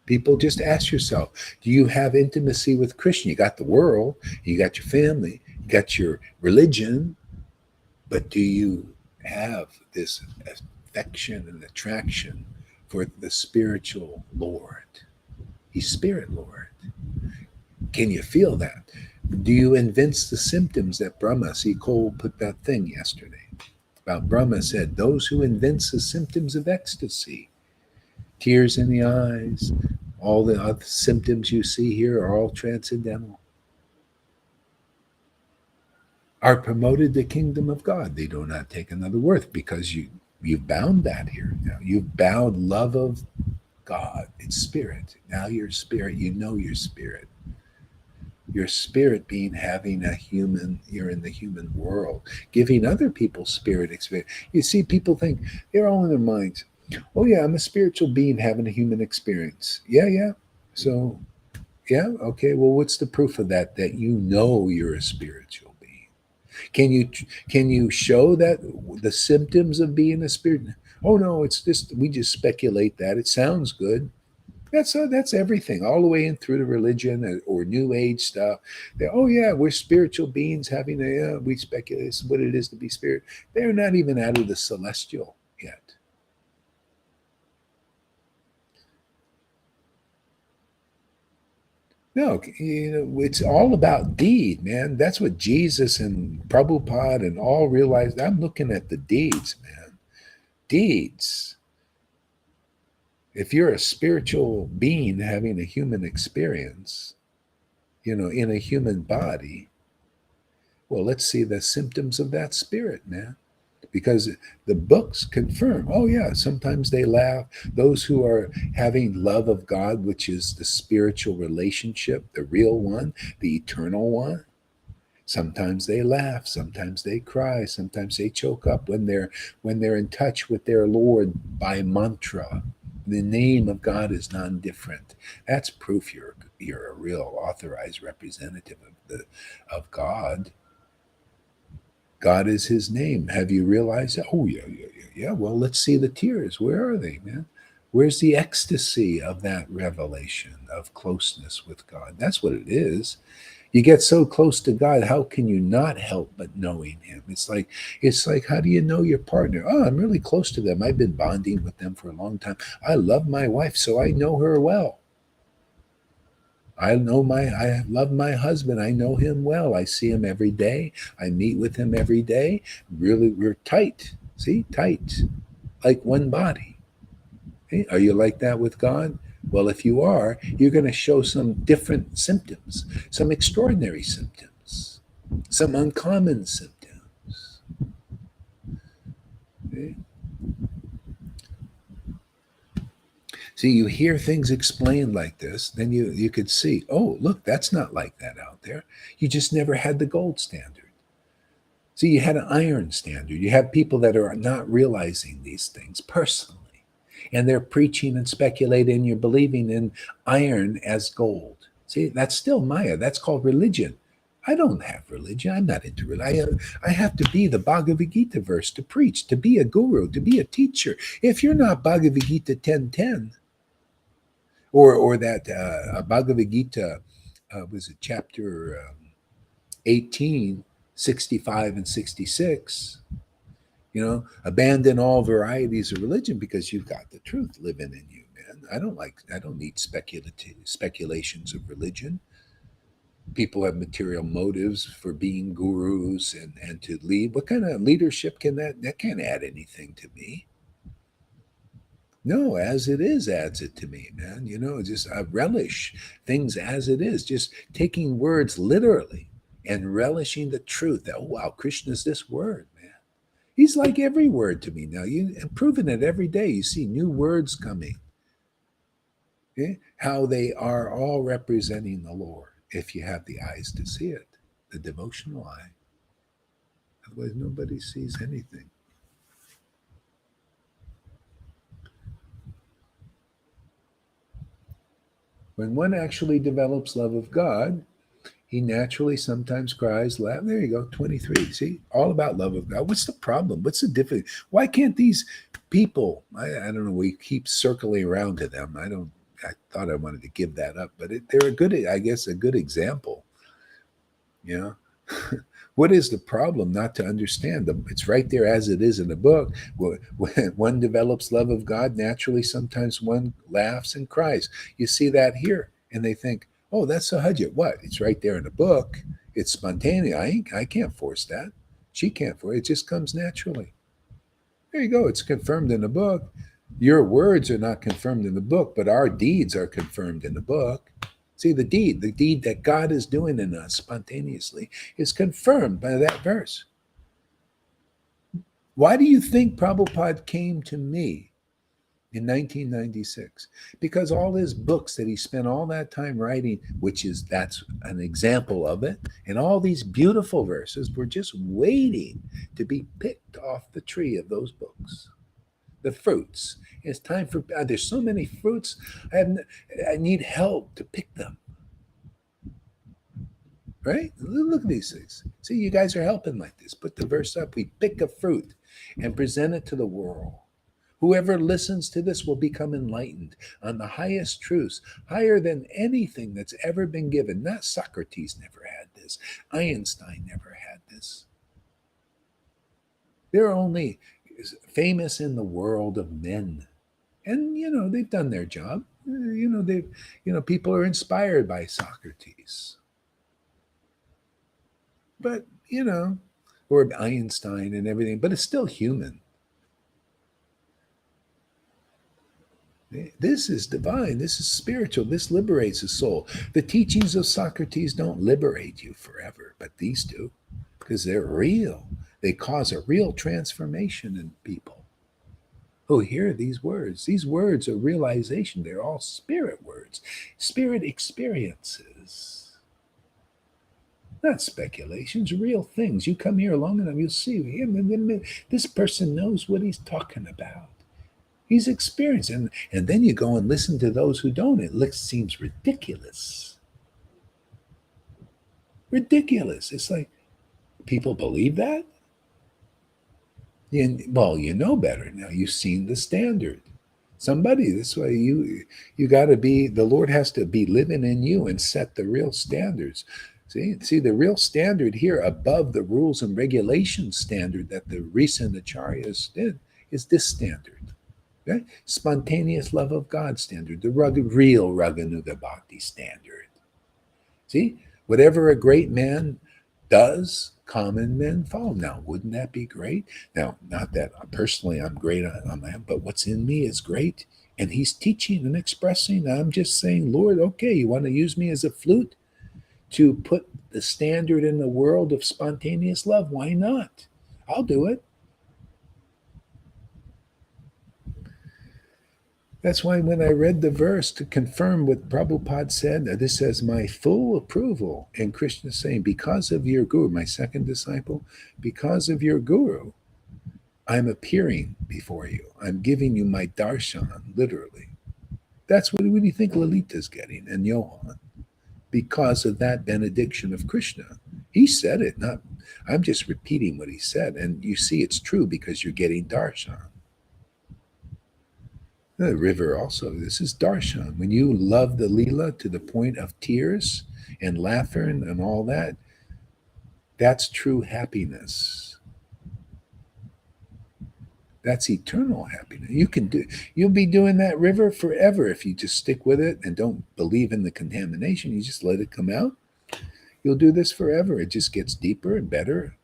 People, just ask yourself, do you have intimacy with Krishna? You got the world, you got your family, you got your religion, but do you have this affection and attraction for the spiritual Lord? He's Spirit Lord. Can you feel that? Do you evince the symptoms that Brahma, see, Cole put that thing yesterday about Brahma said, those who evince the symptoms of ecstasy, tears in the eyes, all the other symptoms you see here are all transcendental, are promoted the kingdom of God. They do not take another worth because you've bound that here. Now you've bound love of God. It's spirit. Now you're spirit. You know your spirit. Your spirit being having a human, you're in the human world, giving other people spirit experience. You see, people think they're all in their minds. Oh yeah, I'm a spiritual being having a human experience. Yeah, yeah. So yeah, okay. Well, what's the proof of that? That you know you're a spiritual being. Can you show that the symptoms of being a spirit? Oh no, it's just we just speculate that it sounds good. That's everything, all the way in through the religion or New Age stuff. Oh yeah, we're spiritual beings having we speculate this is what it is to be spirit. They're not even out of the celestial yet. No, it's all about deed, man. That's what Jesus and Prabhupada and all realized. I'm looking at the deeds, man. Deeds. If you're a spiritual being having a human experience, in a human body, well, let's see the symptoms of that spirit, man. Because the books confirm, oh, yeah, sometimes they laugh. Those who are having love of God, which is the spiritual relationship, the real one, the eternal one, sometimes they laugh, sometimes they cry, sometimes they choke up when they're in touch with their Lord by mantra. The name of God is non-different. That's proof you're a real authorized representative of God. God is his name. Have you realized that? Oh, yeah, yeah, yeah, yeah. Well, let's see the tears. Where are they, man? Where's the ecstasy of that revelation of closeness with God? That's what it is. You get so close to God, how can you not help but knowing him? It's like how do you know your partner? Oh, I'm really close to them. I've been bonding with them for a long time. I love my wife, so I know her well. I love my husband. I know him well. I see him every day. I meet with him every day. Really, we're tight. See, tight, like one body. Okay? Are you like that with God? Well, if you are, you're going to show some different symptoms, some extraordinary symptoms, some uncommon symptoms. Okay? See, you hear things explained like this, then you could see, oh, look, that's not like that out there. You just never had the gold standard. So you had an iron standard. You have people that are not realizing these things personally, and they're preaching and speculating, and you're believing in iron as gold. See, that's still Maya. That's called religion. I don't have religion. I'm not into religion. I have to be the Bhagavad Gita verse to preach, to be a guru, to be a teacher. If you're not Bhagavad Gita 10:10, or that Bhagavad Gita, was it chapter 18, 65 and 66, abandon all varieties of religion because you've got the truth living in you, man. I don't need speculations of religion. People have material motives for being gurus and to lead. What kind of leadership that can't add anything to me? No, as it is adds it to me, man. Just I relish things as it is, just taking words literally and relishing the truth that, oh, wow, Krishna's this word, man. He's like every word to me now. You improving it every day. You see new words coming. Okay? How they are all representing the Lord if you have the eyes to see it, the devotional eye. Otherwise, nobody sees anything. When one actually develops love of God, he naturally sometimes cries, laugh. There you go, 23. See, all about love of God. What's the problem? What's the difference? Why can't these people, I don't know, we keep circling around to them. I thought I wanted to give that up, but they're I guess, a good example. You know, what is the problem not to understand them? It's right there as it is in the book. When one develops love of God, naturally, sometimes one laughs and cries. You see that here, and they think, oh, that's Sahajya. What? It's right there in the book. It's spontaneous. I can't force that. She can't force it. It just comes naturally. There you go. It's confirmed in the book. Your words are not confirmed in the book, but our deeds are confirmed in the book. See, the deed that God is doing in us spontaneously is confirmed by that verse. Why do you think Prabhupada came to me in 1996? Because all his books that he spent all that time writing, that's an example of it, and all these beautiful verses were just waiting to be picked off the tree of those books. The fruits. It's time for. There's so many fruits. I need help to pick them. Right? Look at these things. See, you guys are helping like this. Put the verse up. We pick a fruit and present it to the world. Whoever listens to this will become enlightened on the highest truths, higher than anything that's ever been given. Not Socrates never had this. Einstein never had this. They're only famous in the world of men. And they've done their job. People are inspired by Socrates. But, or Einstein and everything, but it's still human. This is divine. This is spiritual. This liberates the soul. The teachings of Socrates don't liberate you forever, but these do, because they're real. They cause a real transformation in people who hear these words. These words are realization. They're all spirit words, spirit experiences, not speculations, real things. You come here long enough, you'll see him, and this person knows what he's talking about. He's experienced. And then you go and listen to those who don't. It seems ridiculous. Ridiculous. It's like, people believe that? Well, you know better now. You've seen the standard. Somebody, this way you got to be, the Lord has to be living in you and set the real standards. See, the real standard here above the rules and regulations standard that the recent acharyas did is this standard. Okay? Spontaneous love of God standard, the real Raganuga Bhakti standard. See, whatever a great man does, common men follow. Now, wouldn't that be great? Now, not that personally I'm great on that, but what's in me is great. And he's teaching and expressing. I'm just saying, Lord, okay, you want to use me as a flute to put the standard in the world of spontaneous love? Why not? I'll do it. That's why when I read the verse to confirm what Prabhupada said, this says, my full approval. And Krishna is saying, because of your guru, my second disciple, because of your guru, I'm appearing before you. I'm giving you my darshan, literally. That's what do you think Lalita's getting and Johan? Because of that benediction of Krishna. He said it, not, I'm just repeating what he said. And you see it's true because you're getting darshan. The river also, this is darshan. When you love the Leela to the point of tears and laughter and all that, that's true happiness. That's eternal happiness. You'll be doing that river forever if you just stick with it and don't believe in the contamination. You just let it come out. You'll do this forever. It just gets deeper and better.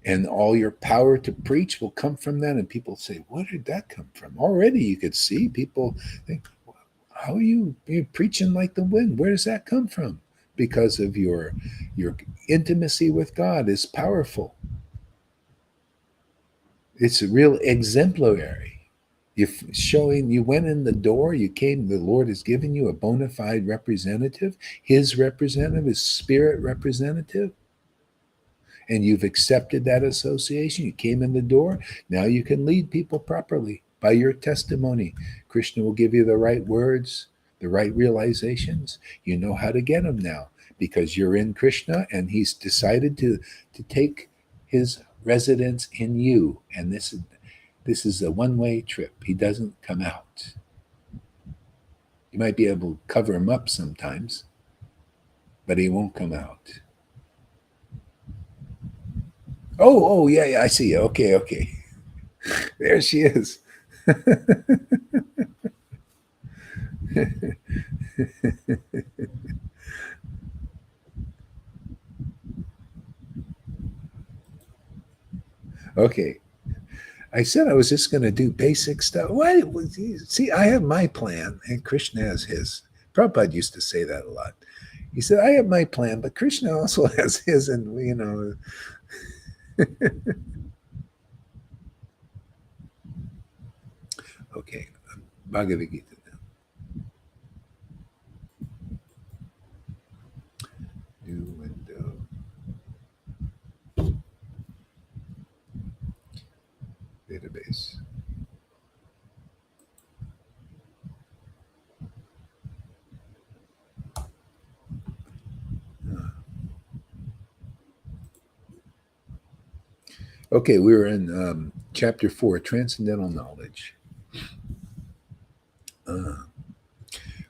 And all your power to preach will come from that. And people say, where did that come from? Already you could see people think, how are you're preaching like the wind? Where does that come from? Because of your intimacy with God is powerful. It's a real exemplary. You went in the door, you came, the Lord has given you a bona fide representative, his representative, his spirit representative. And you've accepted that association. You came in the door. Now you can lead people properly by your testimony. Krishna will give you the right words, the right realizations. You know how to get them now because you're in Krishna and he's decided to take his residence in you. And this is a one-way trip. He doesn't come out. You might be able to cover him up sometimes, but he won't come out. Oh, yeah, I see you. Okay. There she is. Okay. I said I was just going to do basic stuff. Why? See, I have my plan, and Krishna has his. Prabhupada used to say that a lot. He said, "I have my plan, but Krishna also has his," and Okay, Bhagavad Gita now. New window. Database. Okay, we were in chapter 4, Transcendental Knowledge.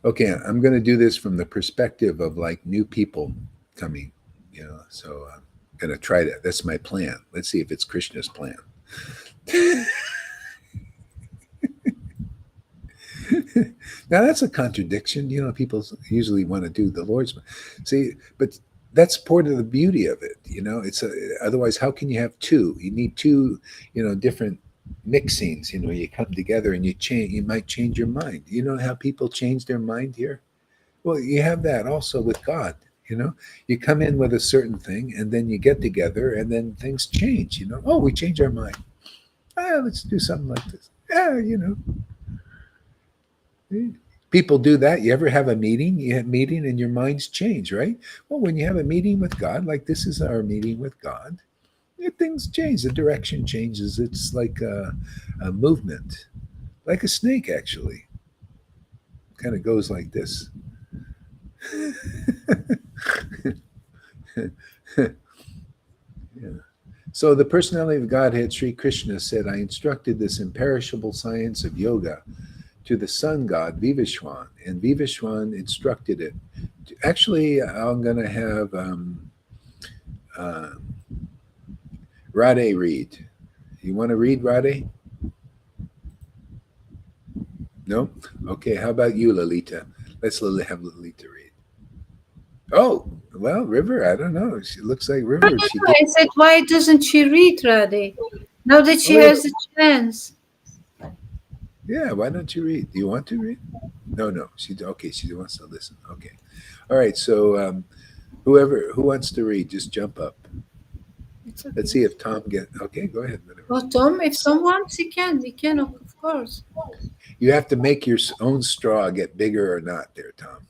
Okay, I'm going to do this from the perspective of like new people coming, so I'm going to try that. That's my plan. Let's see if it's Krishna's plan. Now that's a contradiction. People usually want to do the Lord's. See, but that's part of the beauty of it. Otherwise, how can you have two? You need two, different mixings. You come together and you change. You might change your mind. You know how people change their mind here? Well, you have that also with God. You come in with a certain thing, and then you get together, and then things change. Oh, we change our mind. Let's do something like this. People do that. You ever have a meeting? You have a meeting and your minds change, right? Well, when you have a meeting with God, like this is our meeting with God, things change. The direction changes. It's like a movement, like a snake, actually. Kind of goes like this. Yeah. So the personality of Godhead, Sri Krishna said, I instructed this imperishable science of yoga to the sun god Vivishwan, and Vivishwan instructed it. Actually, I'm going to have Radhe read. You want to read, Radhe? No? Okay, how about you, Lalita? Let's have Lalita read. Oh, well, River, I don't know. She looks like River. I said, why doesn't she read, Radhe? Now that she has the chance. Yeah, why don't you read? Do you want to read? No. She wants to listen. Okay. All right, so who wants to read, just jump up. Okay. Let's see if Tom okay, go ahead. Well, Tom, if Tom wants, we can, of course. You have to make your own straw get bigger or not there, Tom.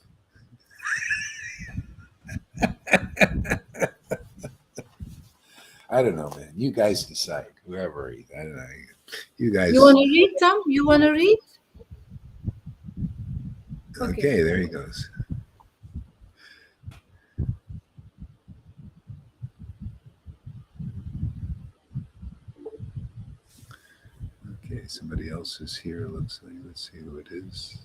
I don't know, man. You guys decide. Whoever reads. I don't know. You guys. You want to read, Tom? You want to read? Okay, there he goes. Okay, somebody else is here. Looks like. Let's see who it is.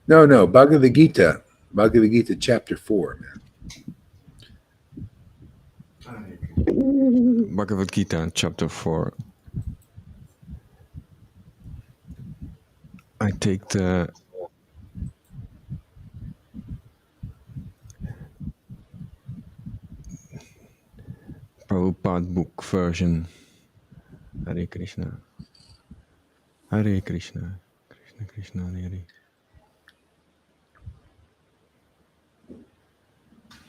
No. Bhagavad Gita. Bhagavad Gita, chapter 4, man. Bhagavad Gita, chapter 4. I take the Prabhupada book version. Hare Krishna. Hare Krishna. Krishna Krishna Hare Hare.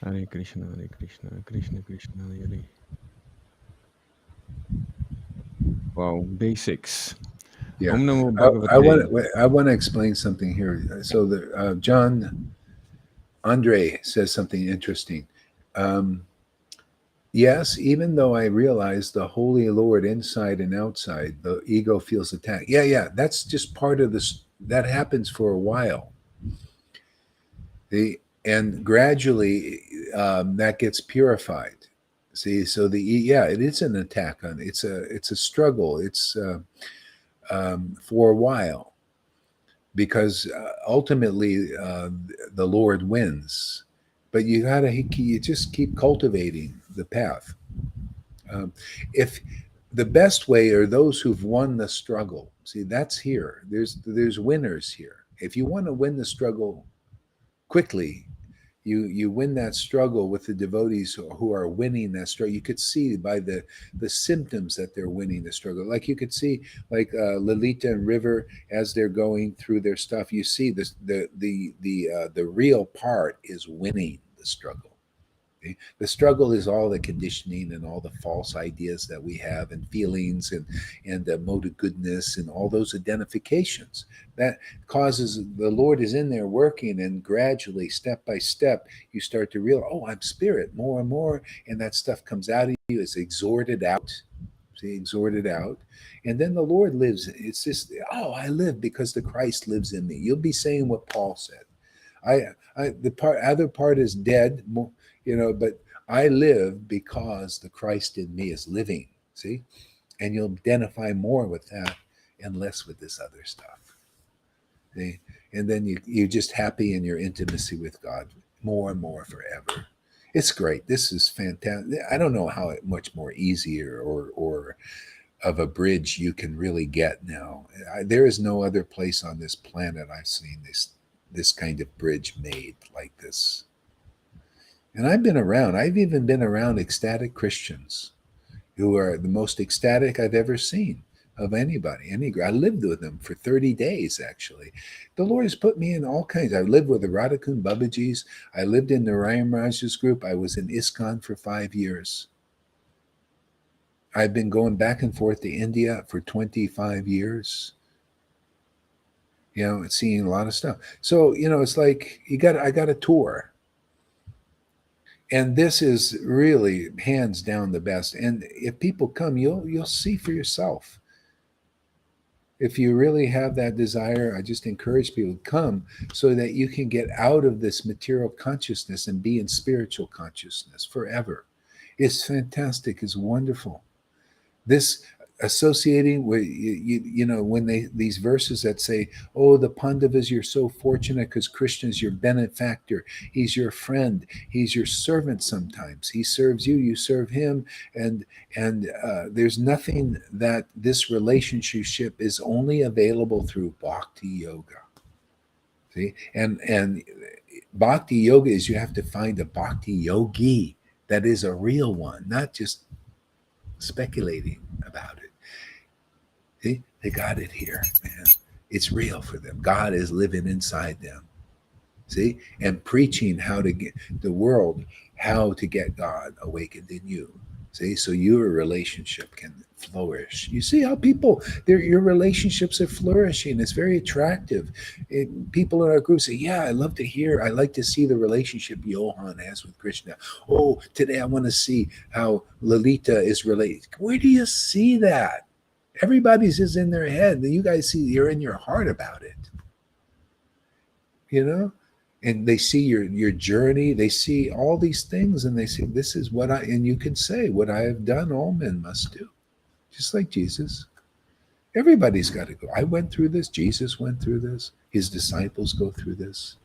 Hare Krishna, Hare Krishna, Krishna Krishna Hare Hare. Wow, basics. Yeah. Om Namo I want to explain something here. So the John Andre says something interesting. Yes, even though I realize the Holy Lord inside and outside, the ego feels attacked. Yeah. That's just part of this. That happens for a while. And gradually that gets purified. See, so it is an attack on. It's a struggle. It's for a while, because ultimately the Lord wins. But you just keep cultivating the path. If the best way are those who've won the struggle. See, that's here. There's winners here. If you want to win the struggle quickly, You win that struggle with the devotees who are winning that struggle. You could see by the symptoms that they're winning the struggle. Like you could see, like Lalita and River, as they're going through their stuff, you see this the real part is winning the struggle. Okay? The struggle is all the conditioning and all the false ideas that we have and feelings and the mode of goodness and all those identifications that causes the Lord is in there working, and gradually, step by step, you start to realize, oh, I'm spirit more and more, and that stuff comes out of you, is exhorted out. See, exhorted out, and then the Lord lives. It's just, oh, I live because the Christ lives in me. You'll be saying what Paul said. The other part is dead, but I live because the Christ in me is living. See, and you'll identify more with that and less with this other stuff. See, and then you're just happy in your intimacy with God more and more forever. It's great. This is fantastic. I don't know how much more easier or of a bridge you can really get now. There is no other place on this planet I've seen this kind of bridge made like this. And I've been around. I've even been around ecstatic Christians who are the most ecstatic I've ever seen of anybody. I lived with them for 30 days, actually. The Lord has put me in all kinds. I lived with the Radhakund Babajis. I lived in the Rayam Raja's group. I was in ISKCON for 5 years. I've been going back and forth to India for 25 years. Seeing a lot of stuff. So, it's like I got a tour. And this is really hands down the best. And if people come, you'll see for yourself. If you really have that desire, I just encourage people to come so that you can get out of this material consciousness and be in spiritual consciousness forever. It's fantastic. It's wonderful. This associating with when these verses that say, oh, the Pandavas, you're so fortunate because Krishna is your benefactor, he's your friend, he's your servant. Sometimes he serves you, you serve him, and there's nothing that this relationship is only available through bhakti yoga. See, and bhakti yoga is you have to find a bhakti yogi that is a real one, not just speculating about it. See, they got it here, man. It's real for them. God is living inside them. See, and preaching how to get the world, how to get God awakened in you. See, so your relationship can flourish. You see how your relationships are flourishing. It's very attractive. People in our group say, yeah, I like to see the relationship Johan has with Krishna. Oh, today I want to see how Lalita is related. Where do you see that? Everybody's just in their head. You guys see, you're in your heart about it. And they see your journey. They see all these things, and they say, this is what and you can say, what I have done, all men must do. Just like Jesus. Everybody's got to go. I went through this. Jesus went through this. His disciples go through this.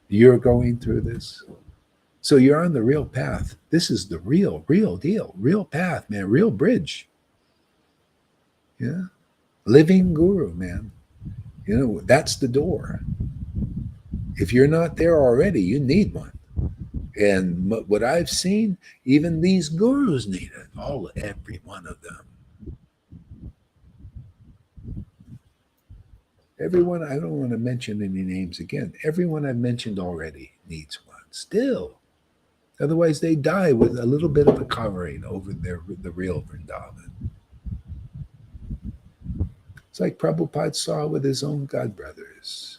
You're going through this. So you're on the real path. This is the real deal. Real path, man. Real bridge. Yeah. Living guru, man. That's the door. If you're not there already, you need one. And what I've seen, even these gurus need it. Every one of them. Everyone, I don't want to mention any names again. Everyone I've mentioned already needs one. Still. Otherwise, they die with a little bit of a covering over the real Vrindavan. It's like Prabhupada saw with his own God brothers.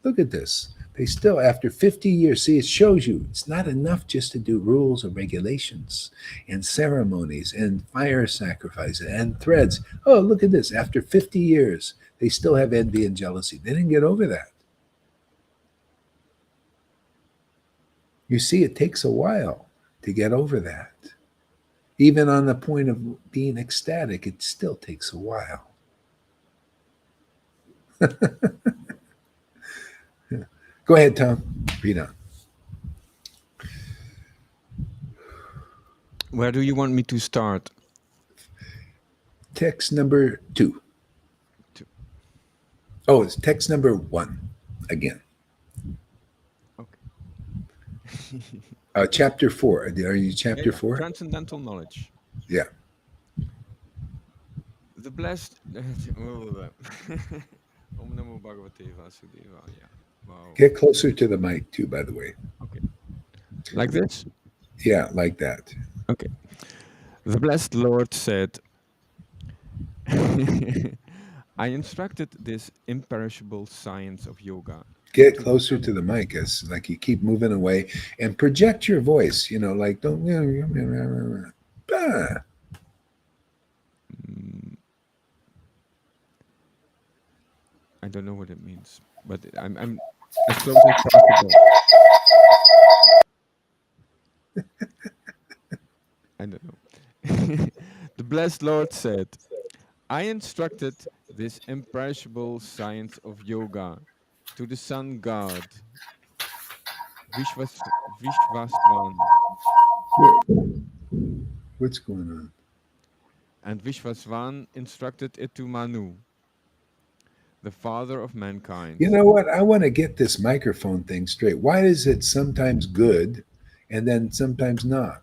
Look at this. They still, after 50 years, see, it shows you it's not enough just to do rules and regulations and ceremonies and fire sacrifices and threads. Oh, look at this. After 50 years, they still have envy and jealousy. They didn't get over that. You see, it takes a while to get over that. Even on the point of being ecstatic, it still takes a while. Go ahead, Tom. Read on. Where do you want me to start? Text number 2. Oh, it's text number 1 again. Okay. Chapter 4. Are you Yeah, chapter yeah. 4? Transcendental knowledge. Yeah. The blessed. Om Namo Bhagavate Vasudevaya. Wow. Get closer to the mic, too, by the way. Okay. Like this? Yeah, like that. Okay. The blessed Lord said, I instructed this imperishable science of yoga Get to the closer to sun. the mic. It's like you keep moving away and project your voice, like don't. Ah. Mm, I don't know what it means, but I'm as close as possible. I don't know. The blessed Lord said, I instructed this imperishable science of yoga to the sun god Vishvasvan, What's going on? and Vishvasvan instructed it to Manu, the father of mankind. You know what? I want to get this microphone thing straight. Why is it sometimes good and then sometimes not?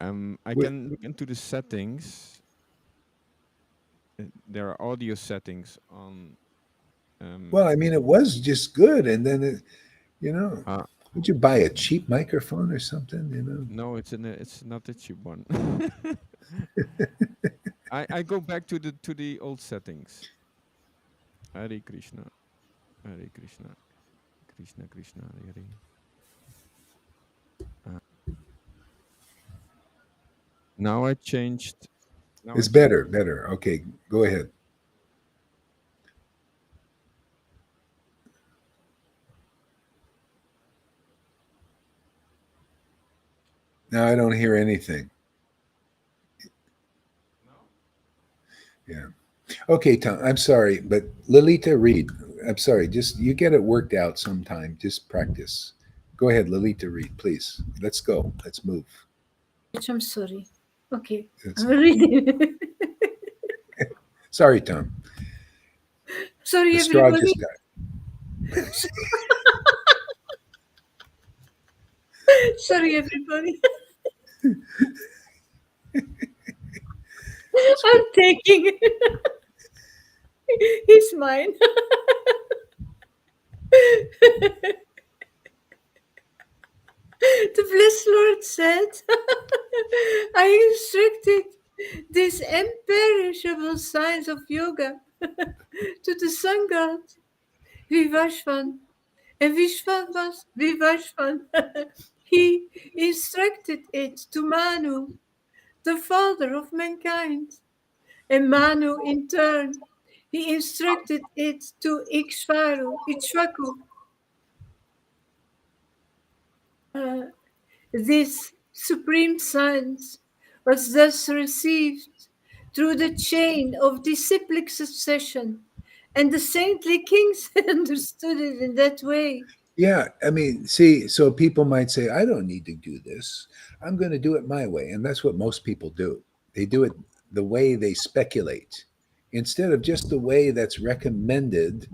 I Wh- can look into the settings. There are audio settings on. Well, Um, I mean, it was just good, and then you know, uh, would you buy a cheap microphone or something? no, it's not a cheap one. I go back to the old settings. Hare Krishna, Hare Krishna, Krishna Krishna, Hare Hare. Uh, now I changed. Now I It's changed. better, better. Okay, go ahead. Now I don't hear anything. Yeah. Okay, Tom. I'm sorry, but Lilita Reed. I'm sorry. Just you get it worked out sometime. Just practice. Go ahead, Lilita Reed, please. Let's go. Let's move. I'm sorry. Okay. It's, I'm reading. sorry, Tom. The Sorry, straw everybody. just got. Sorry, everybody. It's I'm good. taking He's mine. The blessed Lord said, I instructed this imperishable science of yoga to the sun god Vivashvan. And Vivashvan, he instructed it to Manu, the father of mankind. And Manu, in turn, he instructed it to Ikshvaku. Uh, this supreme science was thus received through the chain of disciplic succession, and the saintly kings understood it in that way. Yeah, I mean, see, so people might say, I don't need to do this. I'm going to do it my way. And that's what most people do. They do it the way they speculate instead of just the way that's recommended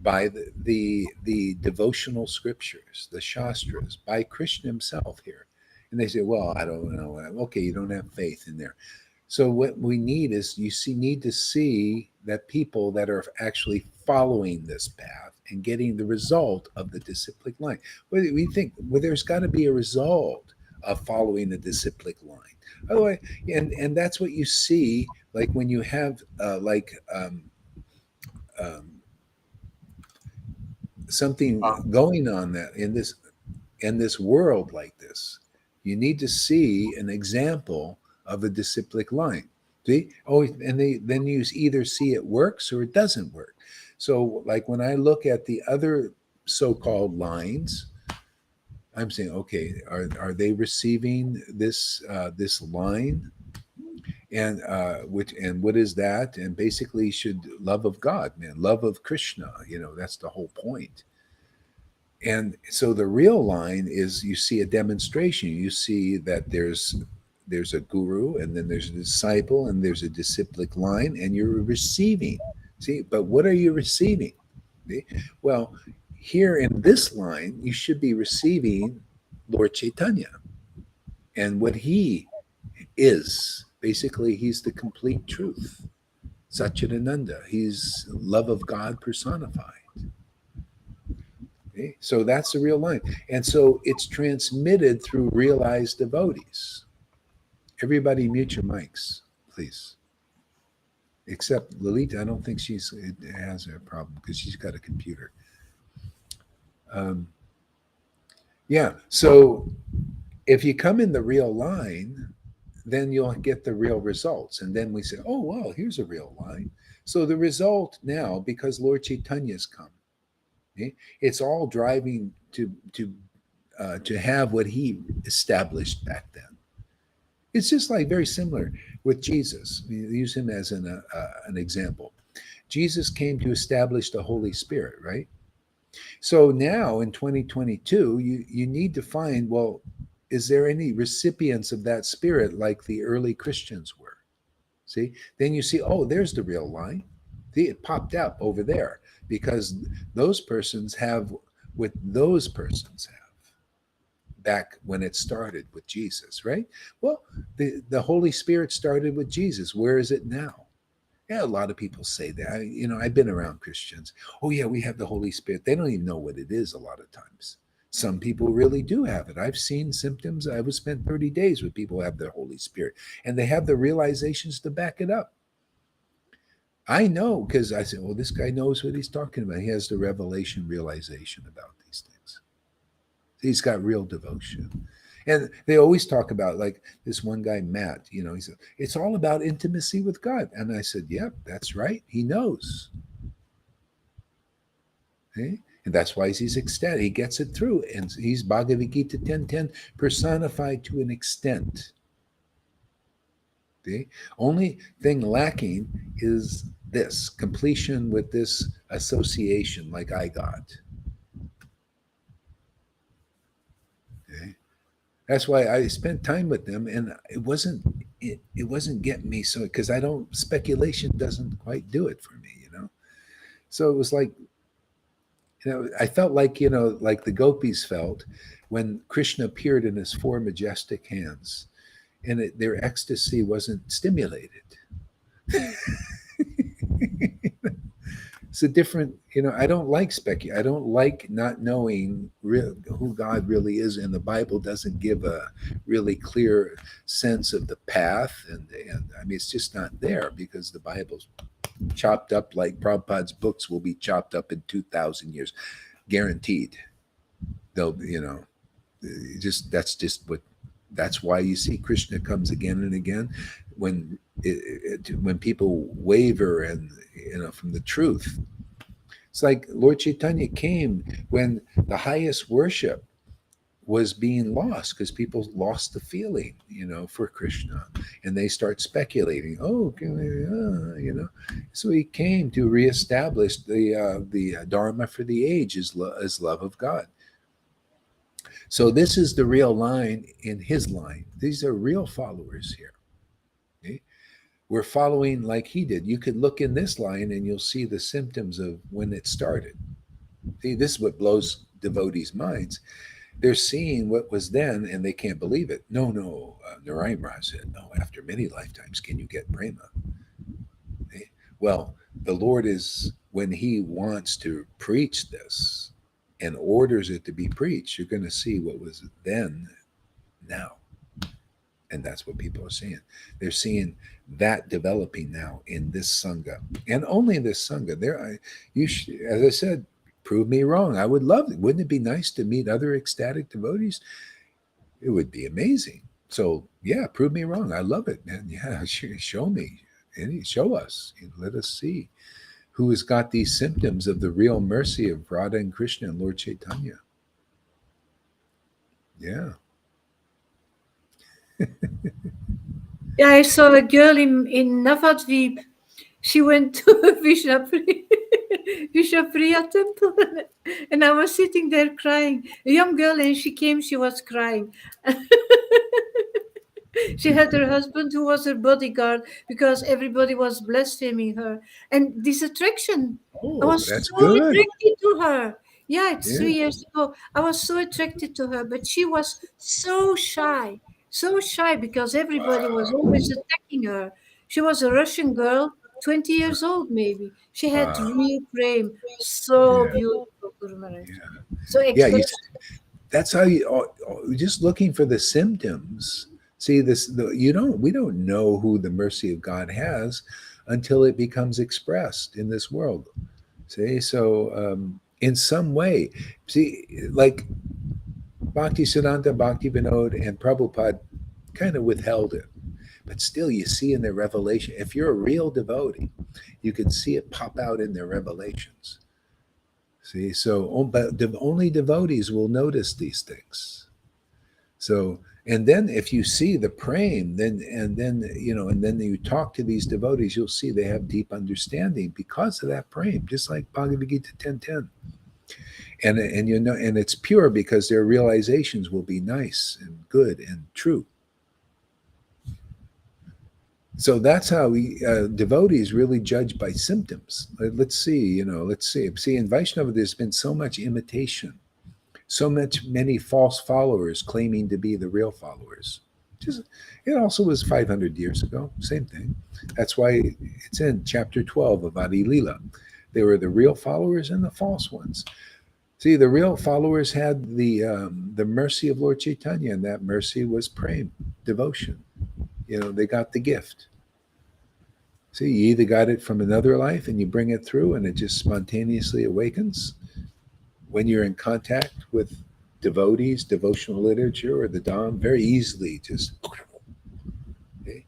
by the devotional scriptures, the Shastras, by Krishna himself here. And they say, well, I don't know. Okay, you don't have faith in there. So what we need is need to see that people that are actually following this path and getting the result of the disciplic line. We think there's got to be a result of following the disciplic line. Otherwise, and that's what you see like when you have um, something going on that in this world like this. You need to see an example of a disciplic line. See? Oh, and then you either see it works or it doesn't work. So, like when I look at the other so-called lines, I'm saying, okay, are they receiving this line? And what is that? And basically, should love of God, man, love of Krishna. That's the whole point. And so the real line is you see a demonstration. You see that there's a guru, and then there's a disciple, and there's a disciplic line, and you're receiving. See, but what are you receiving? See? Well, here in this line, you should be receiving Lord Chaitanya and what he is. Basically, he's the complete truth. Satchidananda. He's love of God personified. Okay? So that's the real line. And so it's transmitted through realized devotees. Everybody mute your mics, please. Except Lolita, I don't think she's has a problem because she's got a computer. Um, yeah. So if you come in the real line, then you'll get the real results. And then we say, oh, well, here's a real line. So the result now, because Lord Chaitanya's come, okay, it's all driving to have what he established back then. It's just like very similar with Jesus. We use him as an example. Jesus came to establish the Holy Spirit, right? So now in 2022, you need to find, well, is there any recipients of that spirit like the early Christians were? See, then you see, oh, there's the real line. See, it popped up over there because those persons have what those persons have back when it started with Jesus, right? Well, the Holy Spirit started with Jesus. Where is it now? Yeah, a lot of people say that. I've been around Christians. Oh, yeah, we have the Holy Spirit. They don't even know what it is a lot of times. Some people really do have it. I've seen symptoms. I would spend 30 days with people who have the Holy Spirit, and they have the realizations to back it up. I know because I said, well, this guy knows what he's talking about. He has the revelation realization about these things. He's got real devotion. And they always talk about, like this one guy, Matt, he said, it's all about intimacy with God. And I said, yep, that's right. He knows. Okay? And that's why he's ecstatic. He gets it through. And he's Bhagavad Gita 10:10 personified to an extent. Okay? Only thing lacking is this completion with this association like I got. Okay? That's why I spent time with them, and it wasn't getting me so because speculation doesn't quite do it for me. So it was like, I felt like like the gopis felt when Krishna appeared in his four majestic hands, and their ecstasy wasn't stimulated. It's a different, I don't like I don't like not knowing who God really is, and the Bible doesn't give a really clear sense of the path, and I mean it's just not there because the Bible's chopped up like Prabhupada's books will be chopped up in 2,000 years, guaranteed. They'll, that's why you see Krishna comes again and again when people waver and from the truth. It's like Lord Chaitanya came when the highest worship was being lost because people lost the feeling, for Krishna, and they start speculating. Oh, So he came to reestablish the Dharma for the age as love of God. So this is the real line in his line. These are real followers here. Okay? We're following like he did. You could look in this line and you'll see the symptoms of when it started. See, this is what blows devotees' minds. They're seeing what was then and they can't believe it. No, Narayan Maharaj said, no, after many lifetimes can you get prema. Okay? Well, the Lord is, when he wants to preach this and orders it to be preached, you're going to see what was then, now. And that's what people are seeing. They're seeing that developing now in this Sangha. And only in this Sangha. As I said, prove me wrong. I would love it. Wouldn't it be nice to meet other ecstatic devotees? It would be amazing. So, yeah, prove me wrong. I love it, man. Yeah, show me. Show us. Let us see who has got these symptoms of the real mercy of Radha and Krishna and Lord Chaitanya. Yeah. Yeah, I saw a girl in Navadvip. She went to Vishwapriya temple, and I was sitting there crying. A young girl, and she was crying. She had her husband who was her bodyguard because everybody was blaspheming her. And this attraction, I Oh, was that's so good. attracted to her. Yeah, it's Yeah. 3 years ago. I was so attracted to her, but she was so shy because everybody was always attacking her. She was a Russian girl, 20 years old maybe. She had Wow. real frame, so Yeah. beautiful, Guru Maharaj. Yeah. So Yeah. expressive. That's how you just looking for the symptoms. See this. We don't know who the mercy of God has until it becomes expressed in this world. See, so in some way, see, like Bhakti Siddhanta, Bhakti Vinod, and Prabhupada kind of withheld it. But still, you see in their revelation, if you're a real devotee, you can see it pop out in their revelations. See, so but only devotees will notice these things. So, and then if you see the prem, then you talk to these devotees, you'll see they have deep understanding because of that prem, just like Bhagavad Gita 10:10. And it's pure because their realizations will be nice and good and true. So that's how we devotees really judge by symptoms. Let's see. See, in Vaishnava, there's been so much imitation, many false followers claiming to be the real followers. Just, it also was 500 years ago. Same thing. That's why it's in chapter 12 of Adi Lila. There were the real followers and the false ones. See, the real followers had the mercy of Lord Chaitanya, and that mercy was prem, devotion. They got the gift. See, you either got it from another life and you bring it through and it just spontaneously awakens when you're in contact with devotees, devotional literature, or the Dham, very easily just, okay.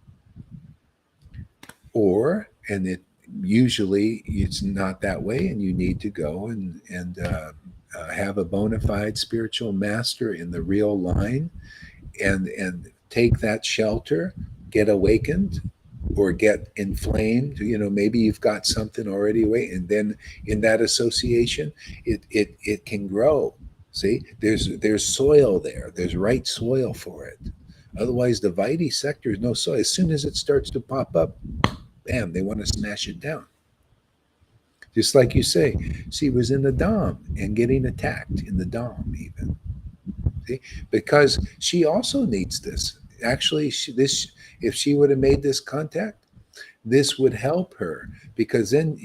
Or, and it usually it's not that way, and you need to go and have a bona fide spiritual master in the real line and take that shelter, get awakened, or get inflamed. Maybe you've got something already away, and then in that association, it can grow. See, there's soil there. There's right soil for it. Otherwise, the Vaidhi sector is no soil. As soon as it starts to pop up, bam, they want to smash it down. Just like you say, she was in the Dham and getting attacked in the Dham even. See? Because she also needs this. Actually, if she would have made this contact, this would help her, because then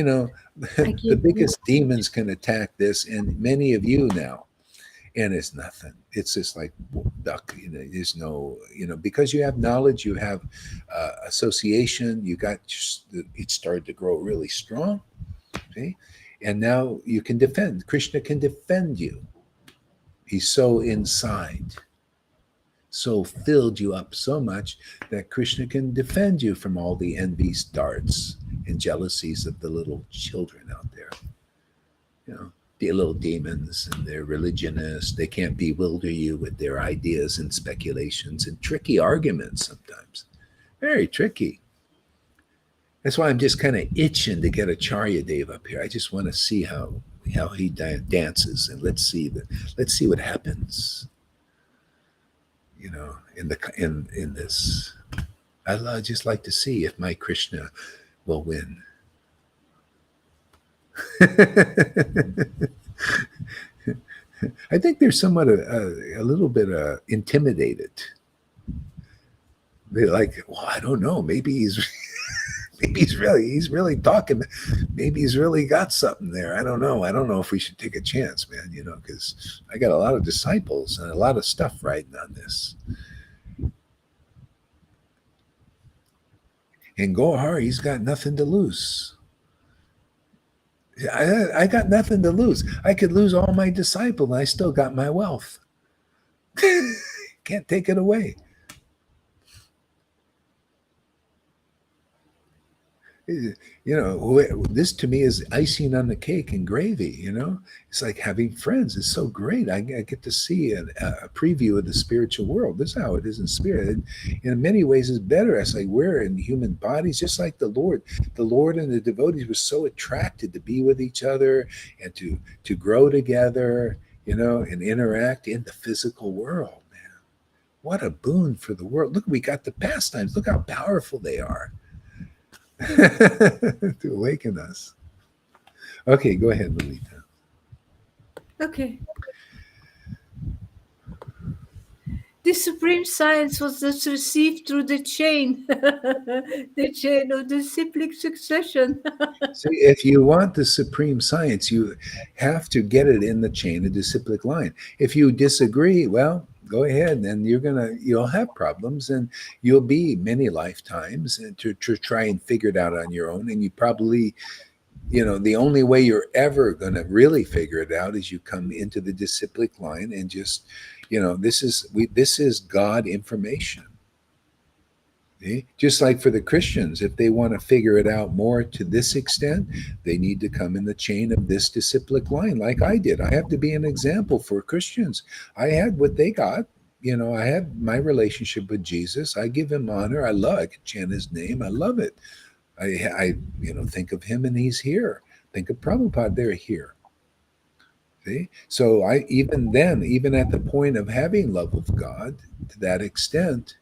the biggest demons can attack this, and many of you now, and it's nothing. It's just like duck. There's no, because you have knowledge, you have association. It started to grow really strong. See, and now you can defend. Krishna can defend you. He's so inside, so filled you up so much that Krishna can defend you from all the envies, darts, and jealousies of the little children out there. The little demons, and they're religionists. They can't bewilder you with their ideas and speculations and tricky arguments sometimes. Very tricky. That's why I'm just kind of itching to get Acharya Dev up here. I just want to see how he dances, and let's see what happens. In this, I'd just like to see if my Krishna will win. I think they're somewhat a little bit intimidated. They're like, well, I don't know. Maybe he's really talking. Maybe he's really got something there. I don't know. I don't know if we should take a chance, man. Because I got a lot of disciples and a lot of stuff riding on this. And Gohar, he's got nothing to lose. I got nothing to lose. I could lose all my disciples, and I still got my wealth. Can't take it away. This to me is icing on the cake and gravy. It's like having friends. It's so great. I get to see a preview of the spiritual world. This is how it is in spirit. And in many ways, it's better. It's like we're in human bodies, just like the Lord. The Lord and the devotees were so attracted to be with each other and to grow together, and interact in the physical world. Man, what a boon for the world! Look, we got the pastimes. Look how powerful they are. To awaken us. Okay, go ahead, Lolita. Okay. This supreme science was thus received through the chain, the chain of the cyclic succession. See, if you want the supreme science, you have to get it in the chain of disciplic line. If you disagree, well, go ahead, and you'll have problems, and you'll be many lifetimes and to try and figure it out on your own. And you probably, the only way you're ever going to really figure it out is you come into the disciplic line and just, this is God information. See? Just like for the Christians, if they want to figure it out more to this extent, they need to come in the chain of this disciplic line, like I did. I have to be an example for Christians. I had what they got. I have my relationship with Jesus. I give him honor. I can chant his name. I love it. I think of him and he's here. Think of Prabhupada, they're here. See? So I even then, even at the point of having love of God to that extent,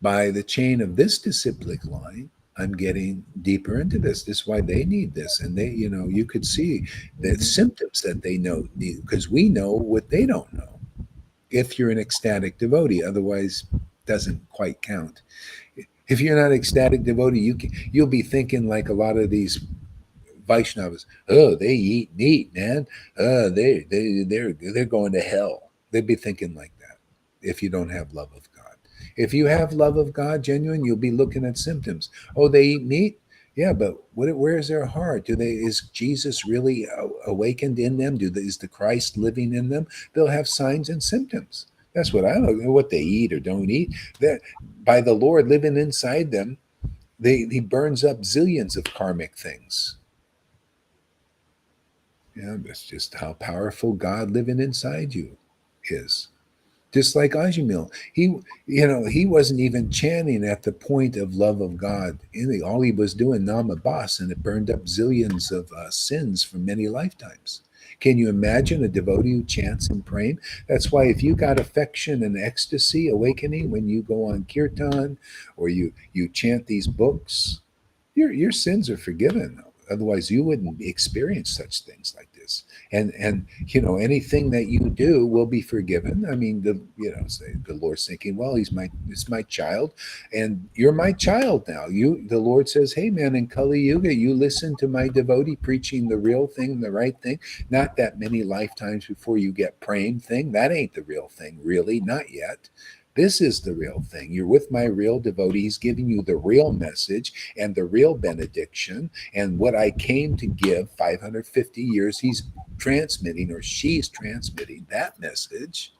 by the chain of this disciplic line, I'm getting deeper into this. This is why they need this. And you could see the symptoms that they know, because we know what they don't know. If you're an ecstatic devotee, otherwise doesn't quite count. If you're not ecstatic devotee, you'll be thinking like a lot of these Vaishnavas. Oh, they eat meat, man. They're going to hell. They'd be thinking like that if you don't have love of God. If you have love of God, genuine, you'll be looking at symptoms. Oh, they eat meat? Yeah, but where's their heart? Is Jesus really awakened in them? Is the Christ living in them? They'll have signs and symptoms. That's what I don't know what they eat or don't eat. That by the Lord living inside them, he burns up zillions of karmic things. That's just how powerful God living inside you is. Just like Ajamil, he wasn't even chanting at the point of love of God. All he was doing namabas, and it burned up zillions of sins from many lifetimes. Can you imagine a devotee who chants and praying? That's why if you got affection and ecstasy awakening when you go on kirtan or you chant these books, your sins are forgiven. Otherwise, you wouldn't experience such things like this. And anything that you do will be forgiven. I mean, the Lord's thinking, well, it's my child, and you're my child now. The Lord says, hey man, in Kali Yuga, you listen to my devotee preaching the real thing, the right thing. Not that many lifetimes before you get praying thing. That ain't the real thing, really, not yet. This is the real thing. You're with my real devotee. He's giving you the real message and the real benediction. And what I came to give 550 years, he's transmitting, or she's transmitting that message.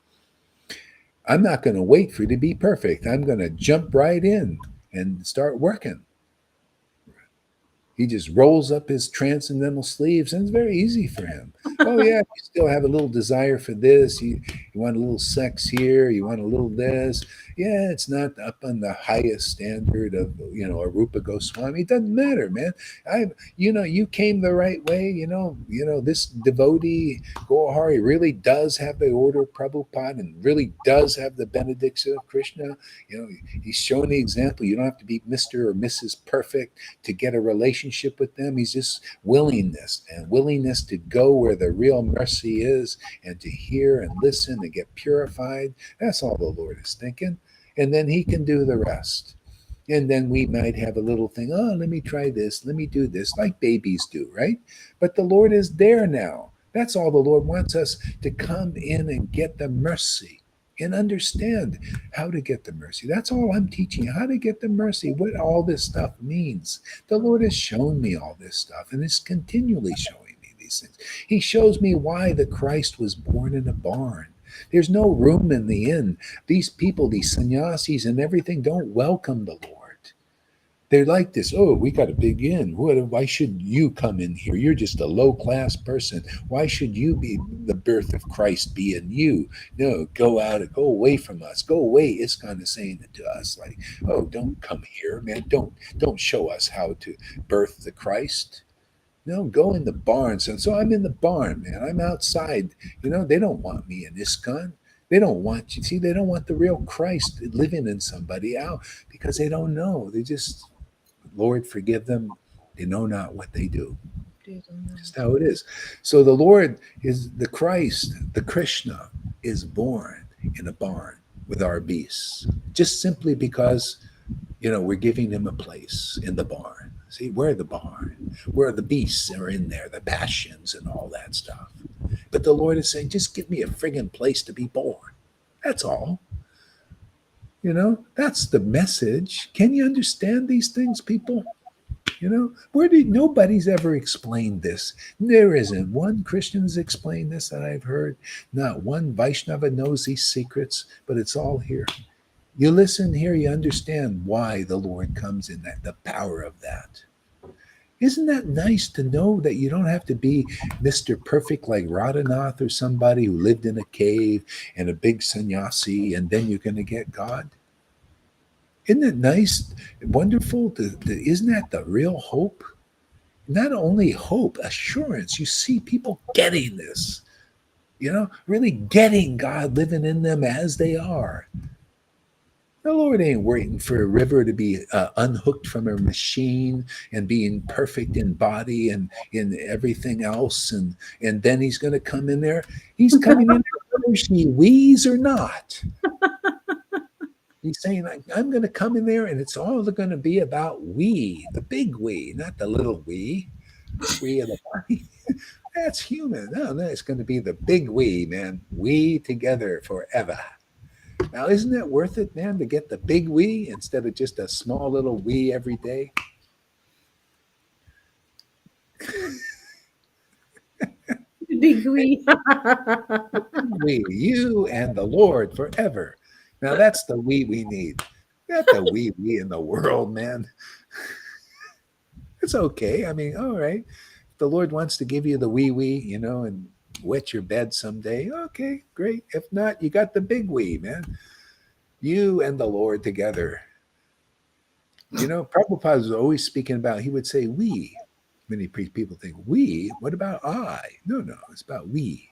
I'm not going to wait for you to be perfect. I'm going to jump right in and start working. He just rolls up his transcendental sleeves, and it's very easy for him. Oh yeah, you still have a little desire for this. You want a little sex here. You want a little this. Yeah, it's not up on the highest standard of Arupa Goswami. It doesn't matter, man. You came the right way. This devotee Gohari really does have the order of Prabhupada and really does have the benediction of Krishna. He's showing the example. You don't have to be Mr. or Mrs. Perfect to get a relationship with them. He's just willingness to go where the real mercy is and to hear and listen and get purified. That's all the Lord is thinking. And then he can do the rest. And then we might have a little thing, oh, let me try this, let me do this, like babies do, right? But the Lord is there now. That's all the Lord wants us to come in and get the mercy and understand how to get the mercy. That's all I'm teaching, how to get the mercy, what all this stuff means. The Lord has shown me all this stuff and is continually showing me these things. He shows me why the Christ was born in a barn. There's no room in the inn. These people, these sannyasis and everything, don't welcome the Lord. They're like this. Oh, we got a big inn. Why should you come in here? You're just a low-class person. Why should you be the birth of Christ be in you? No, go away from us. Go away. ISKCON is saying it to us like, oh, don't come here, man. Don't show us how to birth the Christ. No, go in the barn. So I'm in the barn, man. I'm outside. They don't want me in ISKCON. They don't want you. See, they don't want the real Christ living in somebody out because they don't know. They just, Lord, forgive them. They know not what they do. Just how it is. So the Lord is the Christ, the Krishna is born in a barn with our beasts, just simply because, we're giving him a place in the barn. See, we're the barn, where the beasts are in there, the passions and all that stuff. But the Lord is saying, just give me a friggin' place to be born. That's all. That's the message. Can you understand these things, people? Nobody's ever explained this. There isn't one Christian has explained this that I've heard. Not one Vaishnava knows these secrets, but it's all here. You listen here, you understand why the Lord comes in that, the power of that. Isn't that nice to know that you don't have to be Mr. Perfect like Radhanath or somebody who lived in a cave and a big sannyasi, and then you're going to get God? Isn't it nice, wonderful? Isn't that the real hope? Not only hope, assurance. You see people getting this, really getting God living in them as they are. The Lord ain't waiting for a river to be unhooked from a machine and being perfect in body and in everything else. And then he's going to come in there. He's coming in there whether she wheeze or not. He's saying, I'm going to come in there and it's all going to be about we, the big we, not the little we of the body. That's human. No, it's going to be the big we, man. We together forever. Now, isn't it worth it, man, to get the big we instead of just a small little we every day? Big we. We, you and the Lord forever. Now, that's the we need. Not the we in the world, man. It's okay. I mean, all right. If the Lord wants to give you the we, and wet your bed someday, okay, great. If not, you got the big we, man. You and the Lord together. Prabhupada was always speaking about, he would say we. Many people think, we? What about I? No, it's about we.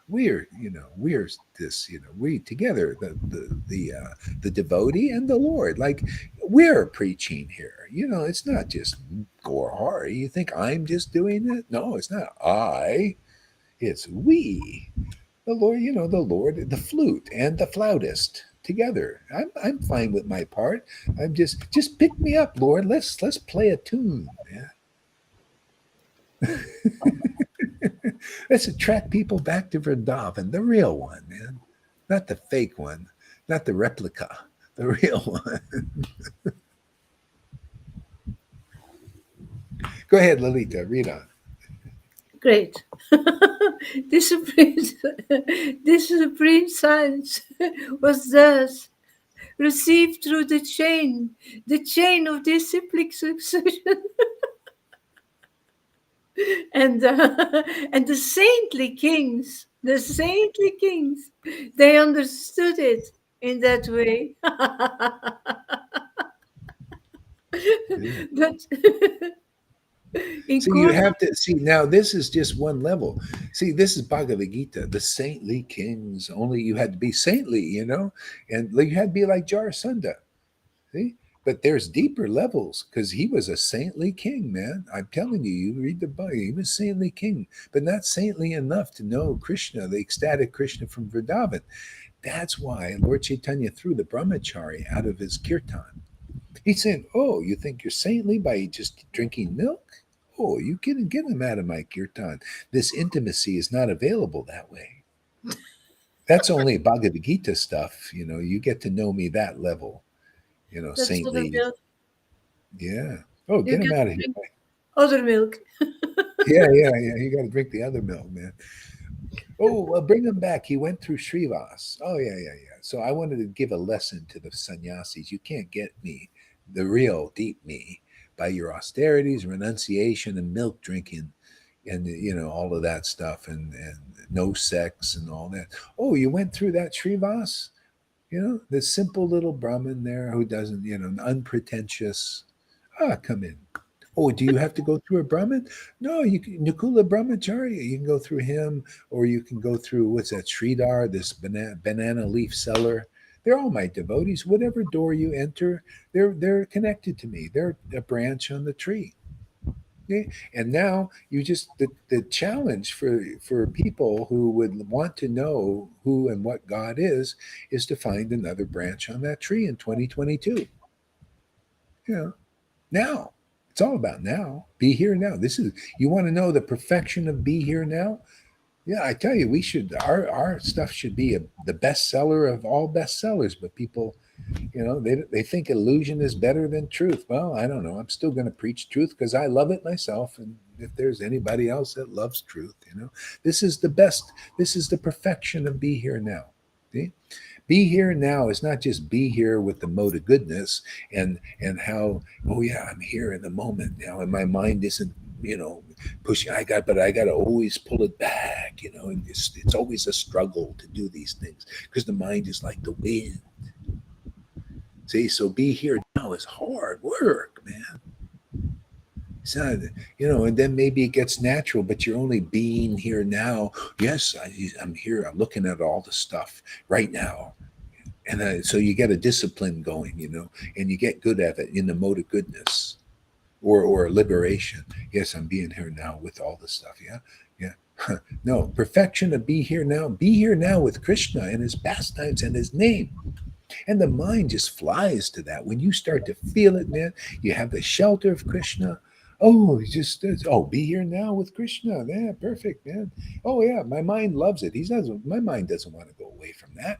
We're this, we together, the devotee and the Lord. Like, we're preaching here. It's not just Gaur. You think I'm just doing it? No, it's not I. It's we. The Lord, the flute and the flautist together. I'm fine with my part. I'm just pick me up, Lord. Let's play a tune, man. Let's attract people back to Vrindavan, the real one, man. Not the fake one, not the replica, the real one. Go ahead, Lalita, read on. Great. This supreme science was thus received through the chain of disciplic succession. And the saintly kings, they understood it in that way. But So you have to see, now this is just one level. See, this is Bhagavad Gita, the saintly kings. Only you had to be saintly, and you had to be like Jarasandha. See? But there's deeper levels because he was a saintly king, man. I'm telling you, you read the Bible, he was a saintly king, but not saintly enough to know Krishna, the ecstatic Krishna from Vrindavan. That's why Lord Chaitanya threw the brahmachari out of his kirtan. He said, oh, you think you're saintly by just drinking milk? Oh, you can get him out of my kirtan. This intimacy is not available that way. That's only Bhagavad Gita stuff. You get to know me that level. That's saintly. Yeah. Oh, You get him out of here. Other milk. Yeah. You got to drink the other milk, man. Oh, well, bring him back. He went through Srivas. Oh, yeah. So I wanted to give a lesson to the sannyasis. You can't get me, the real deep me, by your austerities, renunciation, and milk drinking, and all of that stuff, and no sex and all that. Oh, you went through that Srivas? The simple little Brahmin there who doesn't, unpretentious. Come in. Oh, do you have to go through a Brahmin? No, you can, Nikula Brahmacharya. You can go through him, or you can go through, what's that, Sridhar, this banana leaf seller. They're all my devotees. Whatever door you enter, they're connected to me. They're a branch on the tree. Okay? And now you just the challenge for people who would want to know who and what God is to find another branch on that tree in 2022. You know, now. It's all about now. Be here now. This is you want to know the perfection of be here now? Yeah, I tell you, we should our stuff should be the bestseller of all bestsellers, but people, they think illusion is better than truth. Well, I don't know. I'm still going to preach truth because I love it myself, and if there's anybody else that loves truth, this is the best. This is the perfection of be here now. See? Be here now is not just be here with the mode of goodness and how, oh yeah, I'm here in the moment now, and my mind isn't pushing. But I got to always pull it back, and it's always a struggle to do these things because the mind is like the wind. See, so be here now is hard work, man. It's not, and then maybe it gets natural, but you're only being here now. Yes, I'm here. I'm looking at all the stuff right now. And so you get a discipline going, and you get good at it in the mode of goodness or liberation. Yes, I'm being here now with all the stuff. Yeah. Yeah. No, perfection of be here now. Be here now with Krishna and his pastimes and his name. And the mind just flies to that. When you start to feel it, man, you have the shelter of Krishna. Oh, be here now with Krishna. Yeah, perfect, man. Oh yeah, my mind loves it. My mind doesn't want to go away from that.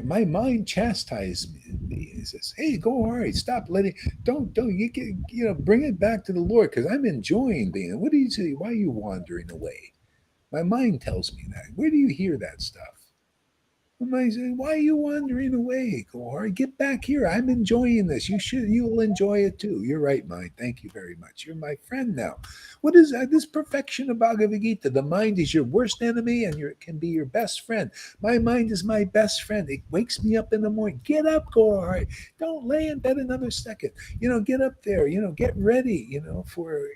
My mind chastises me. He says, "Hey, go all right. Stop letting. Don't you get bring it back to the Lord because I'm enjoying being. What do you say? Why are you wandering away? My mind tells me that. Where do you hear that stuff? I saying, why are you wandering away, Kohar? Get back here. I'm enjoying this. You'll enjoy it too. You're right, mind. Thank you very much. You're my friend now. What is that? This perfection of Bhagavad Gita. The mind is your worst enemy and it can be your best friend. My mind is my best friend. It wakes me up in the morning. Get up, Kohar. Don't lay in bed another second. Get up there. Get ready, for,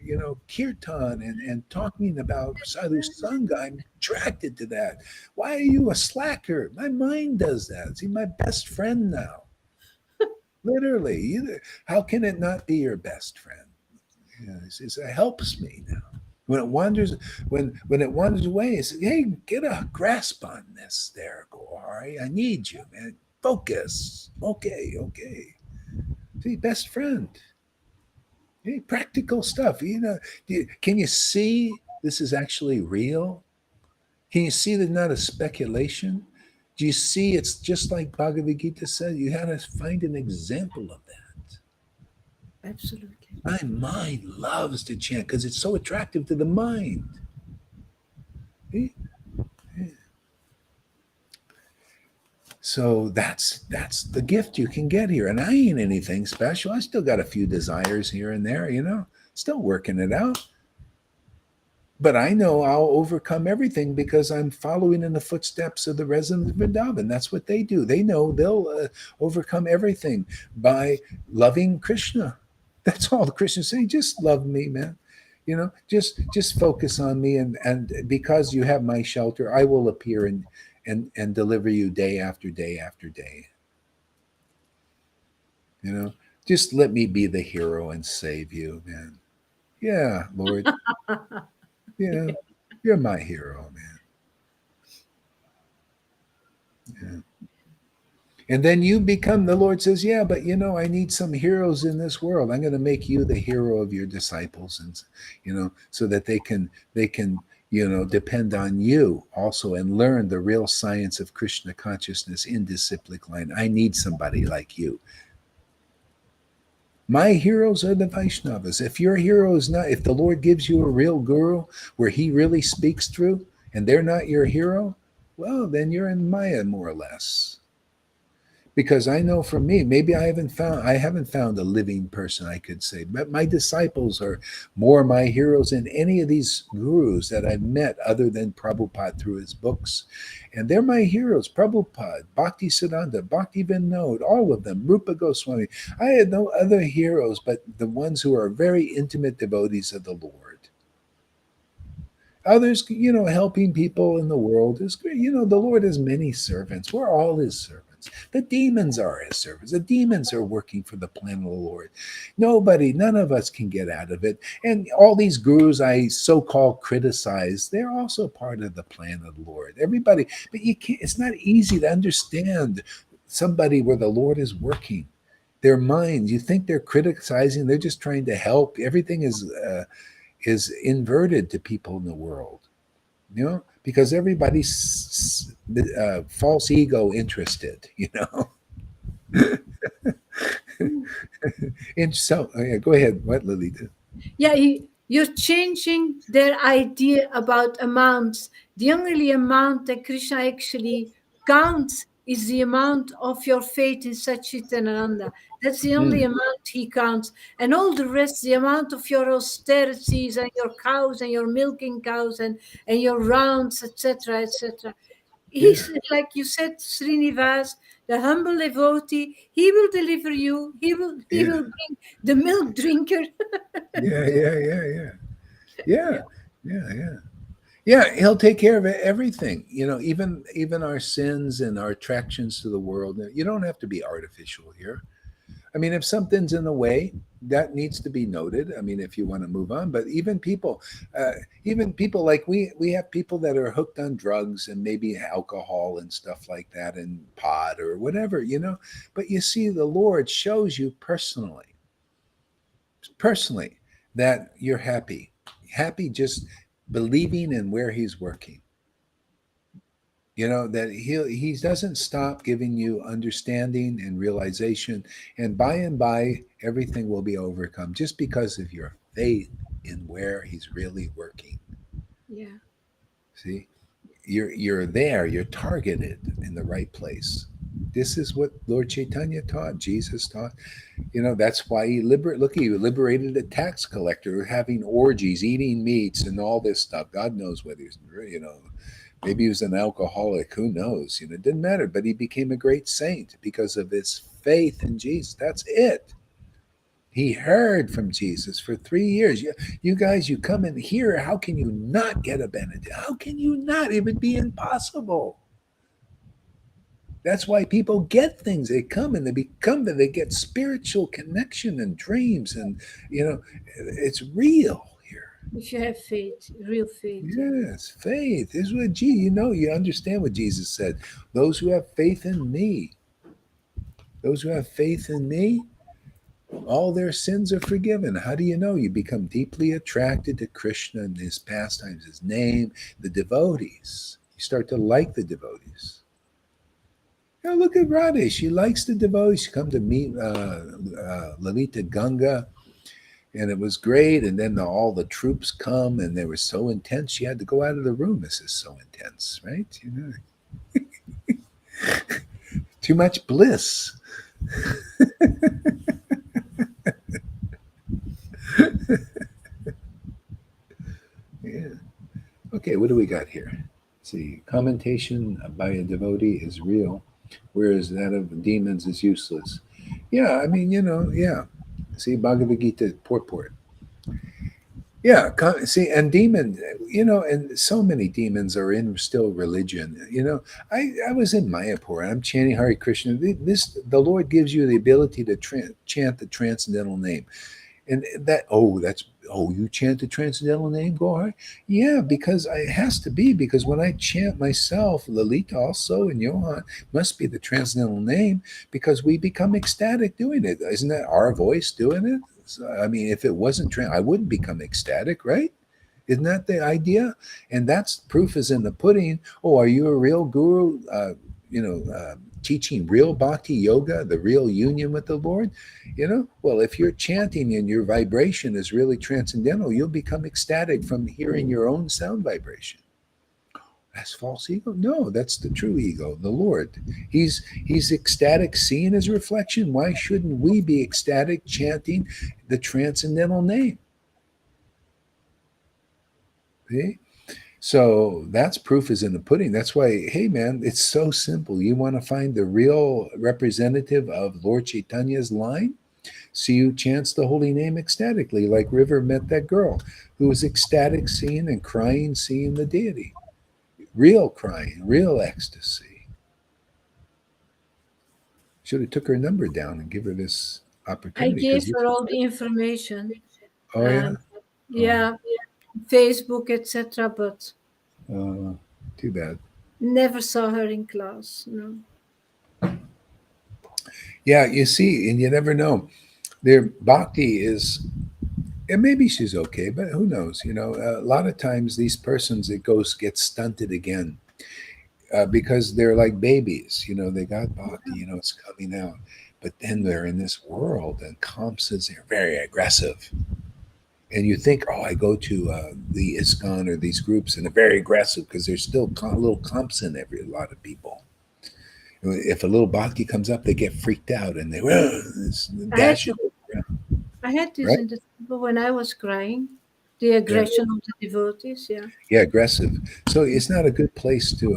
kirtan and talking about sadhu sangha. I'm attracted to that. Why are you a slacker? My mind does that. See, my best friend now. Literally. How can it not be your best friend? It helps me now. When it wanders, when it wanders away, it says, hey, get a grasp on this there, Gohari. I need you, man. Focus. Okay. See, best friend. Hey, practical stuff. Can you see this is actually real? Can you see that not a speculation? Do you see it's just like Bhagavad Gita said? You had to find an example of that. Absolutely. My mind loves to chant because it's so attractive to the mind. See? Yeah. So that's the gift you can get here. And I ain't anything special. I still got a few desires here and there, still working it out. But I know I'll overcome everything because I'm following in the footsteps of the residents of Vrindavan. That's what they do. They know they'll overcome everything by loving Krishna. That's all the Christians say. Just love me, man. Just focus on me, and because you have my shelter, I will appear and deliver you day after day after day. Just let me be the hero and save you, man. Yeah, Lord. Yeah, you're my hero, man. Yeah. And then you become, the Lord says, yeah, but I need some heroes in this world. I'm going to make you the hero of your disciples, and so that they can depend on you also and learn the real science of Krishna consciousness in disciplic line. I need somebody like you. My heroes are the Vaishnavas. If your hero is not, if the Lord gives you a real guru where he really speaks through and they're not your hero, well, then you're in Maya more or less. Because I know for me, maybe I haven't found a living person, I could say, but my disciples are more my heroes than any of these gurus that I've met other than Prabhupada through his books. And they're my heroes. Prabhupada, Bhakti Siddhanta, Bhakti Vinod, all of them, Rupa Goswami. I had no other heroes but the ones who are very intimate devotees of the Lord. Others, helping people in the world is, the Lord has many servants. We're all his servants. servants. The demons are his servants. The demons are working for the plan of the Lord. None of us can get out of it. And all these gurus I so-called criticize, they're also part of the plan of the Lord. Everybody, but you can't, it's not easy to understand somebody where the Lord is working. Their minds, you think they're criticizing, they're just trying to help. Everything is inverted to people in the world, because everybody's false ego interested, And so, yeah, go ahead. What, Lolita? Yeah, you're changing their idea about amounts. The only amount that Krishna actually counts is the amount of your faith in Satchitananda. That's the only Mm, amount he counts. And all the rest, the amount of your austerities and your cows and your milking cows and your rounds, etc., etc. yeah, He's, like you said, Srinivas, the humble devotee. He will deliver you. He yeah, will bring the milk drinker. yeah, yeah, yeah, yeah, yeah, yeah, yeah. Yeah, he'll take care of everything. Even our sins and our attractions to the world. You don't have to be artificial here. I mean, if something's in the way, that needs to be noted. I mean, if you want to move on, but uh, even people like we have people that are hooked on drugs and maybe alcohol and stuff like that, and pot or whatever. But you see, the Lord shows you personally, that you're happy just believing in where He's working. That he doesn't stop giving you understanding and realization, and by everything will be overcome just because of your faith in where he's really working. Yeah. See, you're there, you're targeted in the right place. This is what Lord Chaitanya taught, Jesus taught. That's why he liberated a tax collector having orgies, eating meats and all this stuff. God knows whether he's, maybe he was an alcoholic. Who knows? It didn't matter. But he became a great saint because of his faith in Jesus. That's it. He heard from Jesus for 3 years. You guys, you come in here. How can you not get a benedict? How can you not? It would be impossible. That's why people get things. They come and they get spiritual connection and dreams. And, it's real here. If you have faith, real faith. Yeah. Yes, faith is what you understand what Jesus said. Those who have faith in me, those who have faith in me, all their sins are forgiven. How do you know? You become deeply attracted to Krishna and his pastimes, his name, the devotees. You start to like the devotees. Look at Radhe. She likes the devotees. She come to meet Lalita Ganga, and it was great. And then all the troops come, and they were so intense. She had to go out of the room. This is so intense, right? Too much bliss. Yeah. Okay, what do we got here? Let's see. Commentation by a devotee is real, whereas that of demons is useless. Yeah, I mean, yeah. See, Bhagavad Gita purport. Yeah, see, and and so many demons are in still religion. I was in Mayapur. I'm chanting Hare Krishna. The Lord gives you the ability to chant the transcendental name. And you chant the transcendental name, Gohar? Yeah, because it has to be, because when I chant myself, Lalita also and Johan must be the transcendental name, because we become ecstatic doing it. Isn't that our voice doing it? So, I mean, if it wasn't I wouldn't become ecstatic, right? Isn't that the idea? And that's proof is in the pudding. Oh, are you a real guru? Teaching real bhakti yoga, the real union with the Lord. Well, if you're chanting and your vibration is really transcendental, you'll become ecstatic from hearing your own sound vibration. That's false ego? No, that's the true ego, the Lord. He's ecstatic seeing his reflection. Why shouldn't we be ecstatic chanting the transcendental name? See? So that's proof is in the pudding. That's why, hey man, it's so simple. You want to find the real representative of Lord Chaitanya's line? See you chants the holy name ecstatically, like River met that girl who was ecstatic seeing and crying seeing the deity. Real crying, real ecstasy. Should have took her number down and give her this I opportunity gave because her all the information. oh yeah, Um, yeah, Facebook, etc. But uh, too bad. never saw her in class. No. Yeah, you see, and you never know. Their bhakti is, and maybe she's okay, but who knows? You know, a lot of times these persons it goes get stunted again because they're like babies. You know, they got bhakti. You know, it's coming out, but then they're in this world, and kamsas are very aggressive. And you think, oh, I go to the ISKCON or these groups, and they're very aggressive because there's still little comps in every a lot of people. If a little bhakti comes up, they get freaked out and they I had dash to, it, I had this right? in the temple when I was crying. The Yeah, aggression of the devotees. Yeah. yeah, aggressive. So it's not a good place to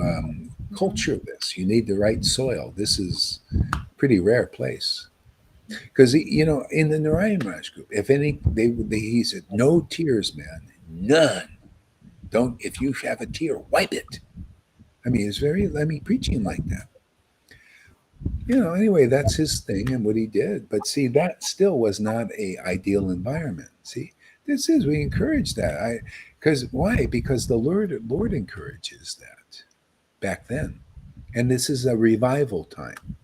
culture this. You need the right soil. This is a pretty rare place because you know in the Narayan Raj group, if any, he said no tears, man, none. Don't if you have a tear, wipe it. I mean, it's very let me preaching like that. You know, anyway, that's his thing and what he did. But see, that still was not a ideal environment. See, this is we encourage that. I because why? Because the Lord encourages that back then, and this is a revival time.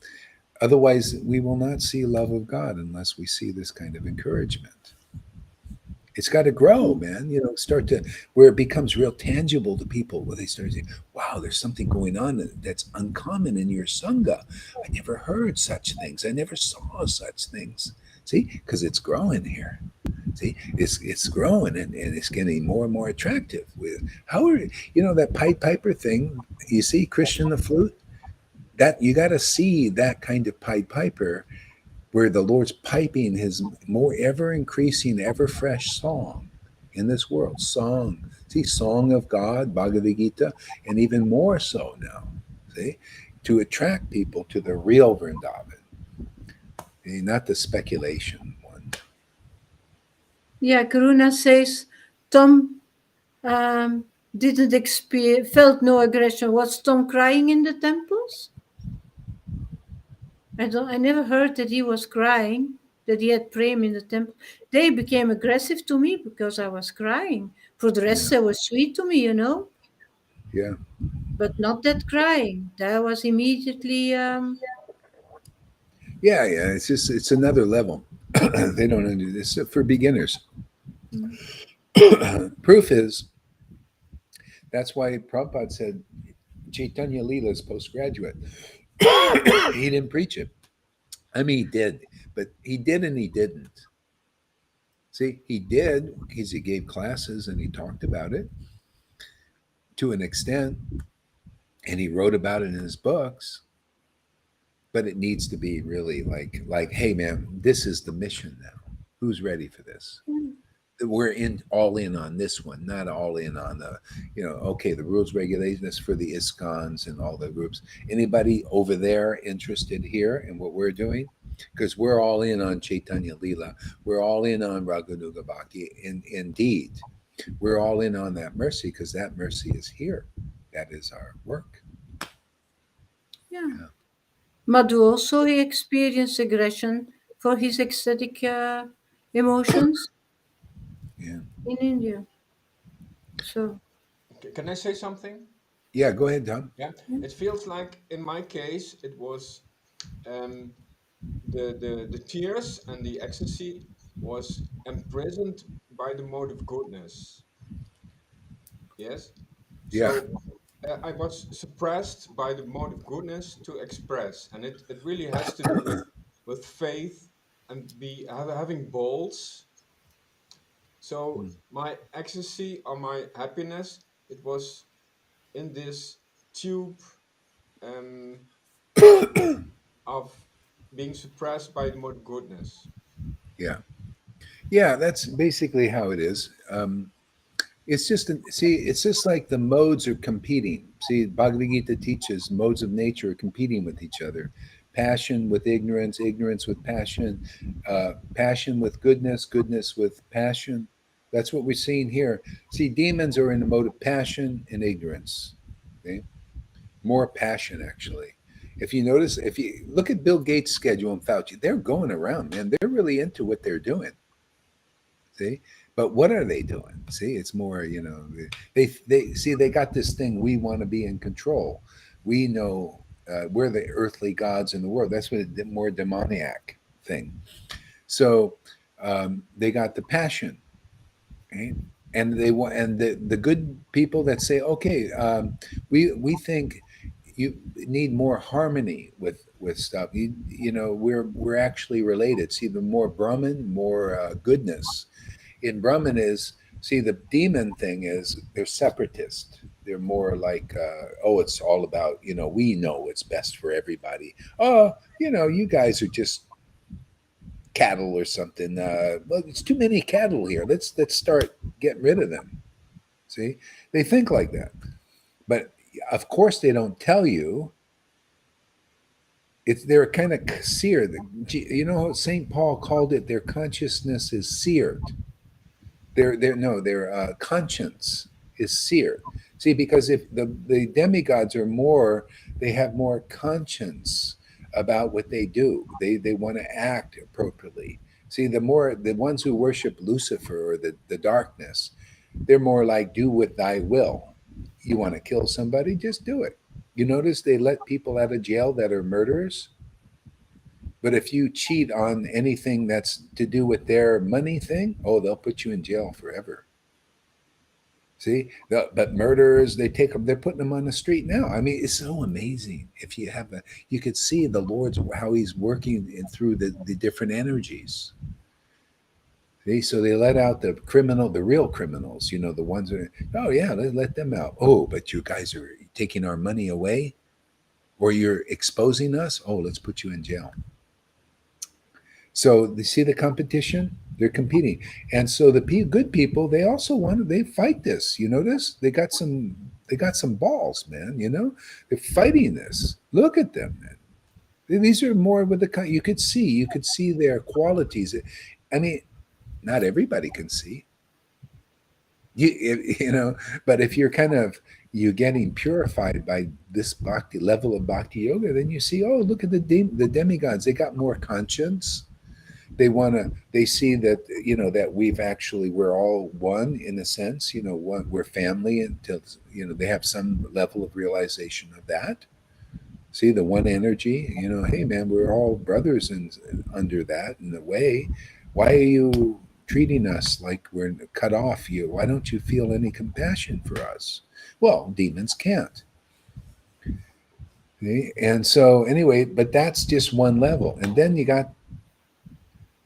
Otherwise, we will not see love of God unless we see this kind of encouragement. It's got to grow, man. You know, start to where it becomes real tangible to people, where they start saying, "Wow, there's something going on that's uncommon in your sangha. I never heard such things. I never saw such things." See, because it's growing here. See, it's growing and it's getting more and more attractive. With how are you know that Pied Piper thing? You see, Christian the flute. That you got to see that kind of Pied Piper where the Lord's piping his more ever increasing, ever fresh song in this world. Song. See, song of God, Bhagavad Gita, and even more so now. See, to attract people to the real Vrindavan, not the speculation one. Yeah. Karuna says Tom didn't felt no aggression. Was Tom crying in the temples? I never heard that he was crying, that he had prem in the temple. They became aggressive to me because I was crying. For the rest, Yeah, they were sweet to me, yeah, but not that crying. That was immediately, yeah, yeah. It's just it's another level. They don't do this for beginners. Proof is that's why Prabhupada said Chaitanya Leela is postgraduate. He didn't preach it. I mean, he did, but he did and he didn't. See, he did because he gave classes and he talked about it to an extent, and he wrote about it in his books. But it needs to be really like, hey, man, this is the mission now. Who's ready for this? We're in all in on this one, not all in on the, you know, okay, the rules regulations for the ISKCONs and all the groups. Anybody over there interested here in what we're doing? Because we're all in on Chaitanya Leela. We're all in on Raghunuga Bhakti. Indeed, we're all in on that mercy because that mercy is here. That is our work. yeah. Yeah. Madhu also he experienced aggression for his ecstatic emotions Yeah. in India. So, Can I say something? Yeah. Go ahead, Tom. Yeah, it feels like in my case it was um, the tears and the ecstasy was imprisoned by the mode of goodness. Yes, Yeah. so I was suppressed by the mode of goodness to express, and it really has to do with faith and having balls. So Mm. my ecstasy or my happiness, it was in this tube um, of being suppressed by the more goodness. Yeah. Yeah. That's basically how it is. It's just see, it's just like the modes are competing. See, Bhagavad Gita teaches modes of nature are competing with each other. Passion with ignorance, ignorance with passion, passion with goodness, goodness with passion. That's what we're seeing here. See, demons are in the mode of passion and ignorance. Okay? More passion, actually. If you notice, if you look at Bill Gates' schedule and Fauci, they're going around, man. They're really into what they're doing. See, but what are they doing? See, it's more, they see they got this thing. We want to be in control. We know we're the earthly gods in the world. That's what a more demoniac thing. So they got the passion, right? And they want, and the good people that say, okay, we think you need more harmony with stuff. We're actually related. See, the more Brahman, more goodness in Brahman is, see, the demon thing is they're separatist. They're more like, oh, it's all about, we know what's best for everybody. Oh, you guys are just cattle or something. Well, it's too many cattle here. Let's start getting rid of them. See, they think like that, but of course they don't tell you. They're kind of seared. Saint Paul called it, their consciousness is seared. Their conscience is seared. See, because if the demigods are more, they have more conscience about what they do. They want to act appropriately. See, the ones who worship Lucifer or the darkness, they're more like, do with thy will. You want to kill somebody, just do it. You notice they let people out of jail that are murderers. But if you cheat on anything that's to do with their money thing, oh, they'll put you in jail forever. See, but murderers, they're putting them on the street now. I mean, it's so amazing. If you have you could see the Lord's, how he's working through the different energies. See, so they let out the real criminals, the ones that oh yeah, let them out. Oh, but you guys are taking our money away, or you're exposing us. Oh, let's put you in jail. So they see the competition, they're competing. And so the good people, they also they fight this. You notice they got some balls, man, they're fighting this. Look at them, man. These are more with you could see their qualities. I mean, not everybody can see. But if you're getting purified by this bhakti level of bhakti yoga, then you see, oh, look at the demigods. They got more conscience. They see that that we're all one in a sense, we're family until they have some level of realization of that. See the one energy, hey man, we're all brothers and under that in a way. Why are you treating us like we're cut off? Why don't you feel any compassion for us? Well, demons can't. See? And so anyway, but that's just one level, and then you got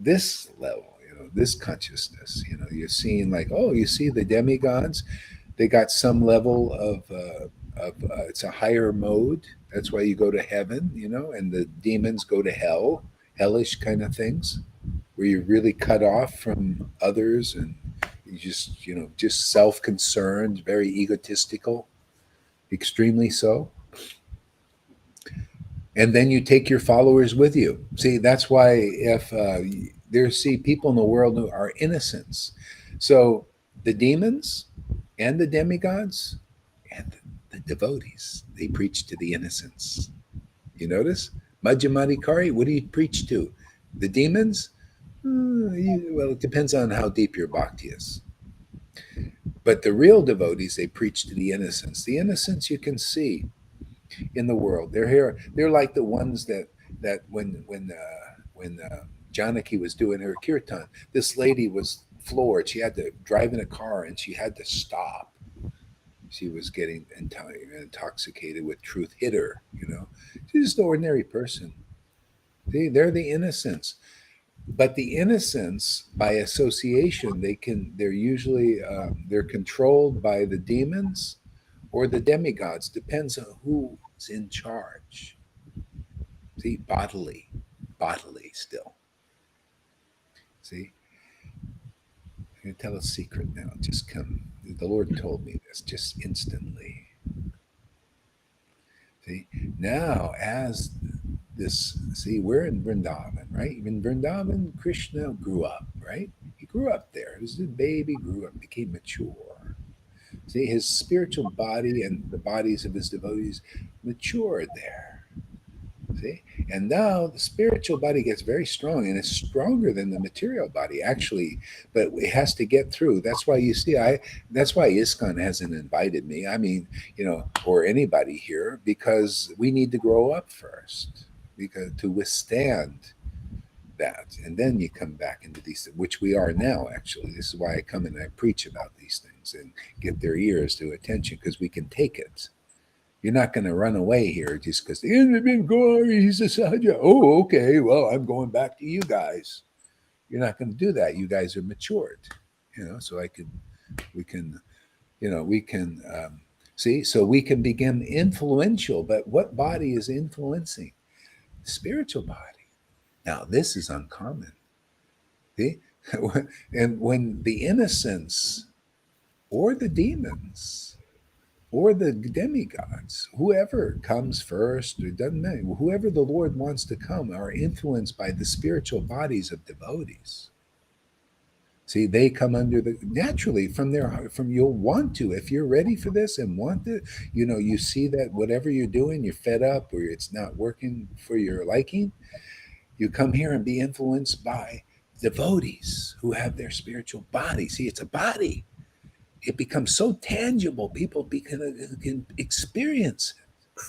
this level, this consciousness. You're seeing like, oh, you see the demigods, they got some level of it's a higher mode. That's why you go to heaven, and the demons go to hell, hellish kind of things, where you're really cut off from others, and you just self-concerned, very egotistical, extremely so. And then you take your followers with you. See, that's why if see people in the world who are innocents, so the demons and the demigods and the devotees, they preach to the innocents. You notice Majjamadikari, what do you preach to? The demons? Well, it depends on how deep your bhakti is. But the real devotees, they preach to the innocents. The innocents you can see in the world. They're here. They're like the ones that when Janaki was doing her kirtan, this lady was floored. She had to drive in a car and she had to stop. She was getting intoxicated with truth. Hit her. She's just an ordinary person. They're the innocents. But the innocents, by association, they're usually they're controlled by the demons or the demigods. Depends on who's in charge. See, bodily still. See, I'm going to tell a secret now. Just come. The Lord told me this just instantly. See, now as we're in Vrindavan, right? In Vrindavan, Krishna grew up, right? He grew up there. He was a baby, grew up, became mature. See, his spiritual body and the bodies of his devotees matured there. See? And now the spiritual body gets very strong, and it's stronger than the material body, actually, but it has to get through. That's why you see, that's why ISKCON hasn't invited me. I mean, or anybody here, because we need to grow up first, because to withstand that. And then you come back into these, which we are now, actually. This is why I come and I preach about these things and get their ears to attention, because we can take it. You're not going to run away here just because he's a Sahaja. Oh, okay. Well, I'm going back to you guys. You're not going to do that. You guys are matured, so we can, see, so we can become influential. But what body is influencing? The spiritual body. Now, this is uncommon. See? And when the innocents or the demons or the demigods, whoever comes first, it doesn't matter, whoever the Lord wants to come, are influenced by the spiritual bodies of devotees. See, they come under naturally from you'll want to, if you're ready for this and want to, you see that whatever you're doing, you're fed up or it's not working for your liking, you come here and be influenced by devotees who have their spiritual body. See, it's a body. It becomes so tangible, people can experience it.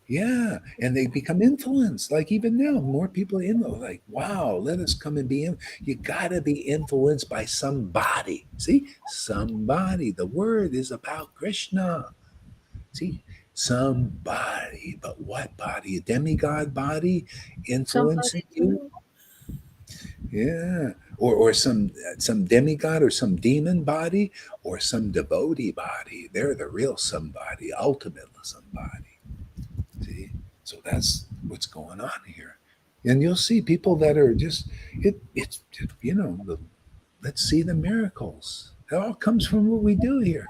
Yeah, and they become influenced. Like even now, more people are like, wow, let us come and be in. You got to be influenced by somebody. See, somebody. The word is about Krishna. See, somebody. But what body? A demigod body influencing Somebody you? to Yeah, or some demigod or some demon body or some devotee body. They're the real somebody, ultimate somebody. See, so that's what's going on here, and you'll see people that are just It's let's see the miracles. It all comes from what we do here.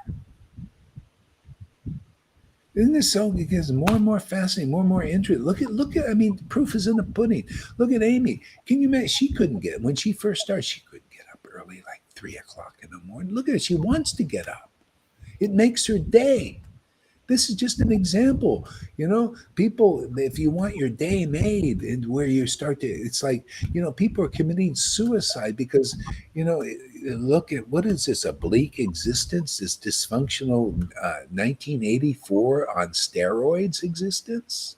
Isn't this so? It gets more and more fascinating, more and more interesting. Look at. I mean, proof is in the pudding. Look at Amy. Can you imagine? She couldn't get when she first started. She couldn't get up early, like 3 o'clock in the morning. Look at it. She wants to get up. It makes her day. This is just an example. People, if you want your day made and where you start to, it's like, people are committing suicide because, look at what is this, a bleak existence, this dysfunctional 1984 on steroids existence?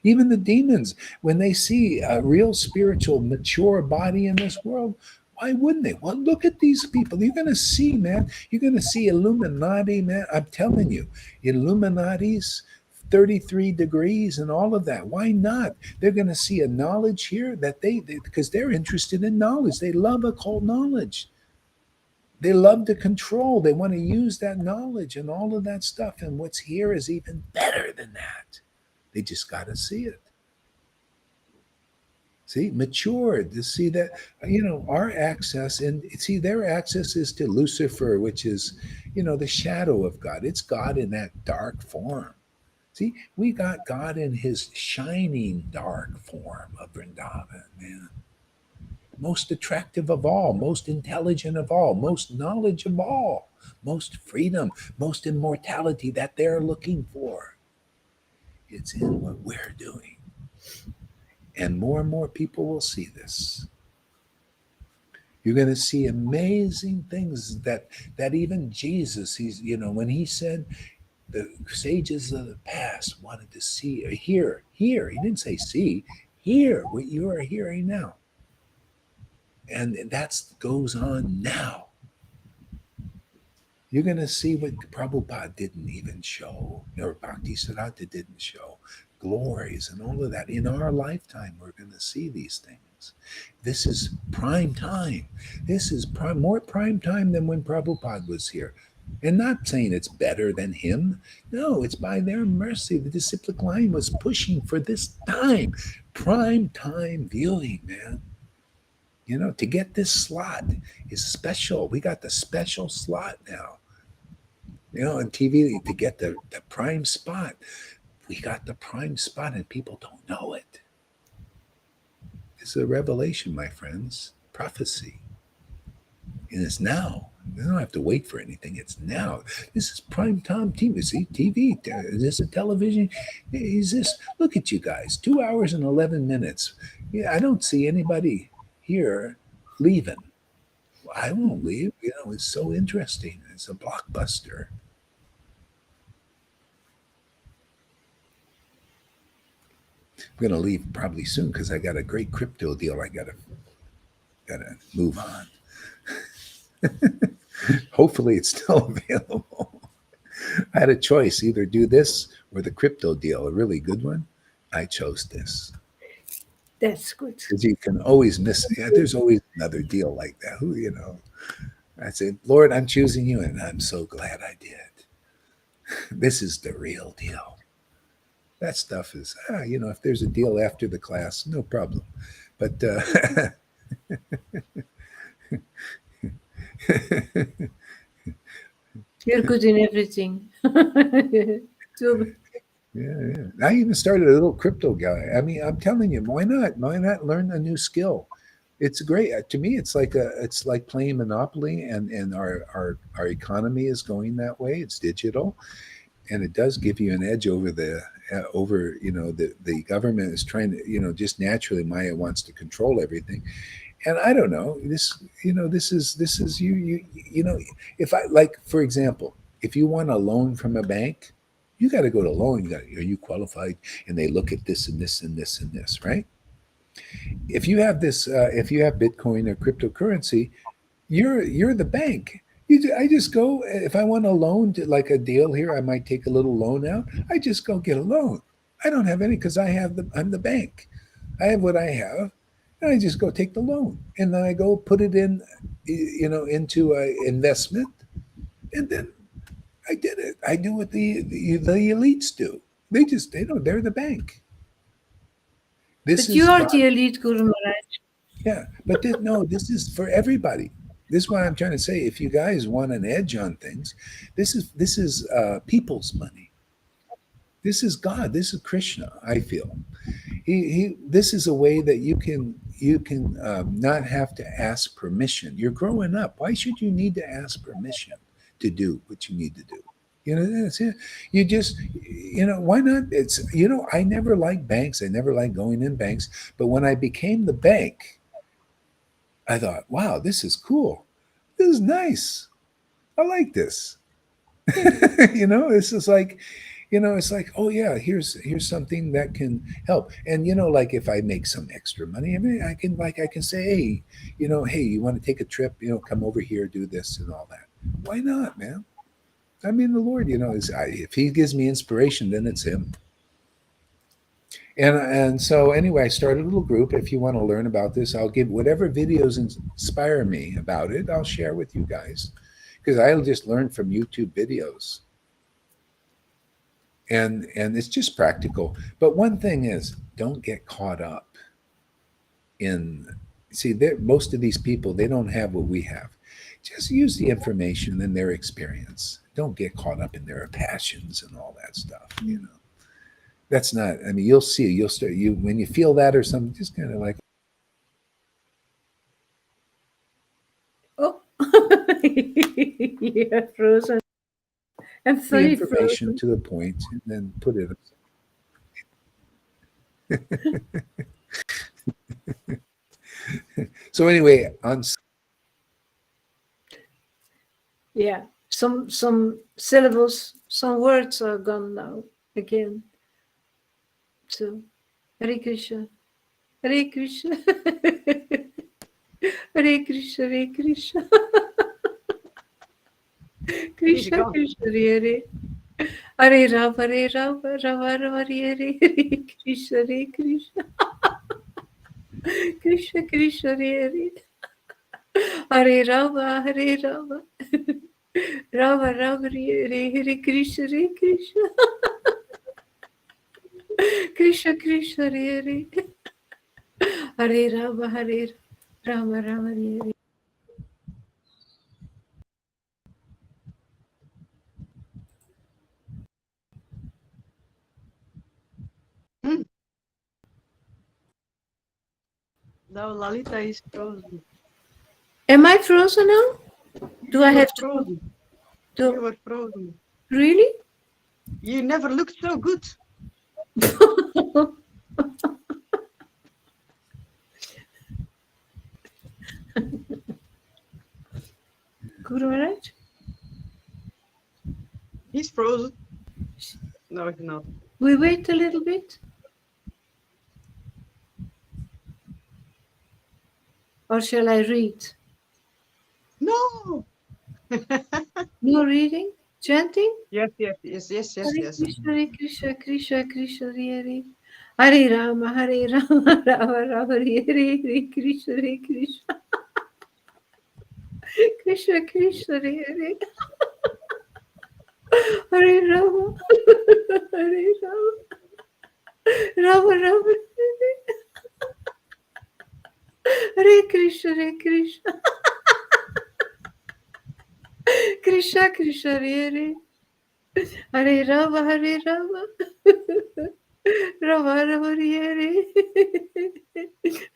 Even the demons, when they see a real spiritual, mature body in this world, why wouldn't they? Well, look at these people. You're going to see, man. You're going to see Illuminati, man. I'm telling you, Illuminati's 33 degrees and all of that. Why not? They're going to see a knowledge here that because they're interested in knowledge. They love occult knowledge. They love to control. They want to use that knowledge and all of that stuff. And what's here is even better than that. They just got to see it. See, matured to see that, our access, and see, their access is to Lucifer, which is, the shadow of God. It's God in that dark form. See, we got God in his shining dark form of Vrindavan, man. Most attractive of all, most intelligent of all, most knowledge of all, most freedom, most immortality that they're looking for. It's in what we're doing. And more people will see this. You're going to see amazing things that even Jesus, when he said the sages of the past wanted to see or hear. He didn't say see, hear what you are hearing now. And that goes on now. You're going to see what Prabhupada didn't even show, or Bhaktisiddhanta didn't show, glories and all of that. In our lifetime, we're going to see these things. This is prime time. This is more prime time than when Prabhupada was here. And not saying it's better than him. No, it's by their mercy. The disciplic line was pushing for this time. Prime time viewing, man. To get this slot is special. We got the special slot now. On TV to get the prime spot. We got the prime spot and people don't know it. It's a revelation, my friends. Prophecy. And it's now. They don't have to wait for anything. It's now. This is prime time TV. See, TV. Is this a television? Is this? Look at you guys. 2 hours and 11 minutes. Yeah, I don't see anybody here leaving. I won't leave. It's so interesting. It's a blockbuster. I'm gonna leave probably soon because I got a great crypto deal. I gotta move on. Hopefully, it's still available. I had a choice: either do this or the crypto deal, a really good one. I chose this. That's good. Because you can always miss. Yeah, there's always another deal like that. I said, Lord, I'm choosing you, and I'm so glad I did. This is the real deal. That stuff is, if there's a deal after the class, no problem. But You're good in everything. So, yeah. I even started a little crypto guy. I mean, I'm telling you, why not? Why not learn a new skill? It's great. To me, it's like playing Monopoly, and our economy is going that way. It's digital, and it does give you an edge over the government is trying to, just naturally Maya wants to control everything. And I don't know, this is if I, like, for example, if you want a loan from a bank, you got to go to loan. Are you qualified? And they look at this and this and this and this, right? If you have if you have Bitcoin or cryptocurrency, you're the bank. I just go, if I want a loan, to, like a deal here, I might take a little loan out. I just go get a loan. I don't have any because I'm the bank. I have what I have, and I just go take the loan, and then I go put it in, into a investment, and then I did it. I do what the elites do. They're the bank. This but you is are God. the elite, Guru Maharaj. Yeah, but this is for everybody. This is what I'm trying to say. If you guys want an edge on things, this is people's money. This is God. This is Krishna. I feel he. This is a way that you can not have to ask permission. You're growing up. Why should you need to ask permission to do what you need to do? That's it. You just, why not? I never liked banks. I never liked going in banks. But when I became the bank, I thought, wow, this is cool. This is nice. I like this. This is like, it's like, oh yeah, here's something that can help. And like if I make some extra money, I mean, I can say, hey, hey, you want to take a trip? Come over here, do this and all that. Why not, man? I mean, the Lord, if He gives me inspiration, then it's Him. And so anyway, I started a little group. If you want to learn about this, I'll give whatever videos inspire me about it. I'll share with you guys because I'll just learn from YouTube videos. And it's just practical. But one thing is, don't get caught up in. See, most of these people, they don't have what we have. Just use the information and their experience. Don't get caught up in their passions and all that stuff. That's not. I mean, you'll see. You'll start. When you feel that or something, just kind of like, Oh, you're frozen. I'm the very information frozen. to the point, and then put it. So anyway, Yeah, some syllables, some words are gone now again. So, Hare Krishna, Hare Krishna, Hare Krishna, Hare Krishna, Krishna Krishna, Hare Hare, Hare Rama, Hare Rama, Rama Rama, Hare Hare, Hare Krishna, Hare Krishna, Krishna Krishna, Hare Hare, Hare Rama, Hare Rama, Rama Rama, Hare Hare, Hare Krishna, Hare Krishna, Krishna Krishna, Hare Hare, Hare Rama, Hare Rama, Rama Hare Hare. Now Lalita is frozen. Am I frozen now? Do I You were have to frozen. do You were frozen. really? You never looked so good. Guru Maharaj? He's frozen. No, he's not. We wait a little bit? Or shall I read? No. No reading? Chanting? Yes, yes, yes, yes, yes, Hare yes. Krishna, Hare Krishna, Krishna Krishna, Hare Hare. Hare Rama, Hare Rama, Rama Rama, Hare Hare, Hare Krishna, Hare Krishna. Krishna Krishna, Hare Hare. Hare Rama, Hare Rama, Rama Rama, Hare Krishna, Hare Krishna. Krishna Krishna, Hare Hare. Hare Rama, Hare Rama. Rama Rama, Hare Hare.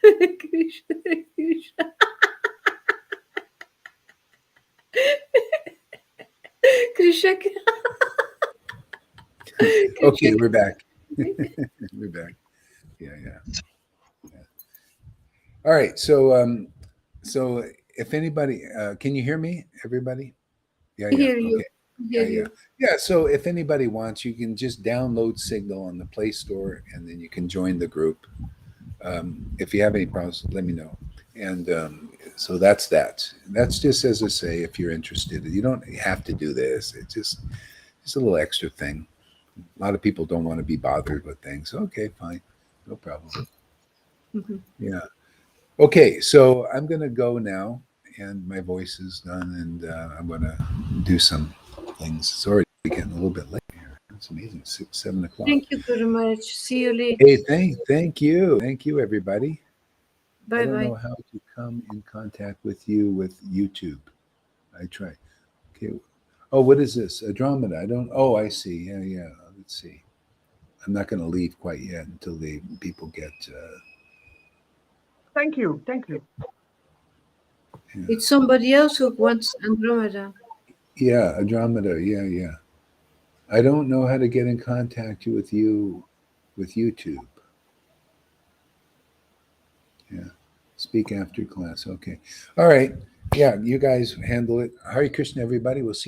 Hare Krishna, Hare Krishna. Krishna Okay, Krishna. we're back. We're back. Yeah, yeah. All right. So if anybody, can you hear me, everybody? Yeah, yeah. Hear you. Okay. Yeah, Hear yeah. you. Yeah. So if anybody wants, you can just download Signal on the Play Store and then you can join the group. If you have any problems, let me know. And so that's that. That's just as I say, if you're interested. You don't have to do this. It's just a little extra thing. A lot of people don't want to be bothered with things. Okay, fine. No problem. Mhm. Yeah. Okay, so I'm going to go now, and my voice is done, and I'm going to do some things. It's already getting a little bit late here. It's amazing. 7 o'clock. Thank you very much. See you later. Hey, thank you, everybody. I Bye don't bye. know how to come in contact with you with YouTube. I try. Okay. Oh, what is this? Andromeda. I don't. Oh, I see. Yeah, yeah. Let's see. I'm not going to leave quite yet until the people get. Thank you. Thank you. It's somebody else who wants Andromeda. Yeah, Andromeda. Yeah, yeah. I don't know how to get in contact with you with YouTube. Yeah. Speak after class. Okay. All right. Yeah, you guys handle it. Hare Krishna, everybody. We'll see you.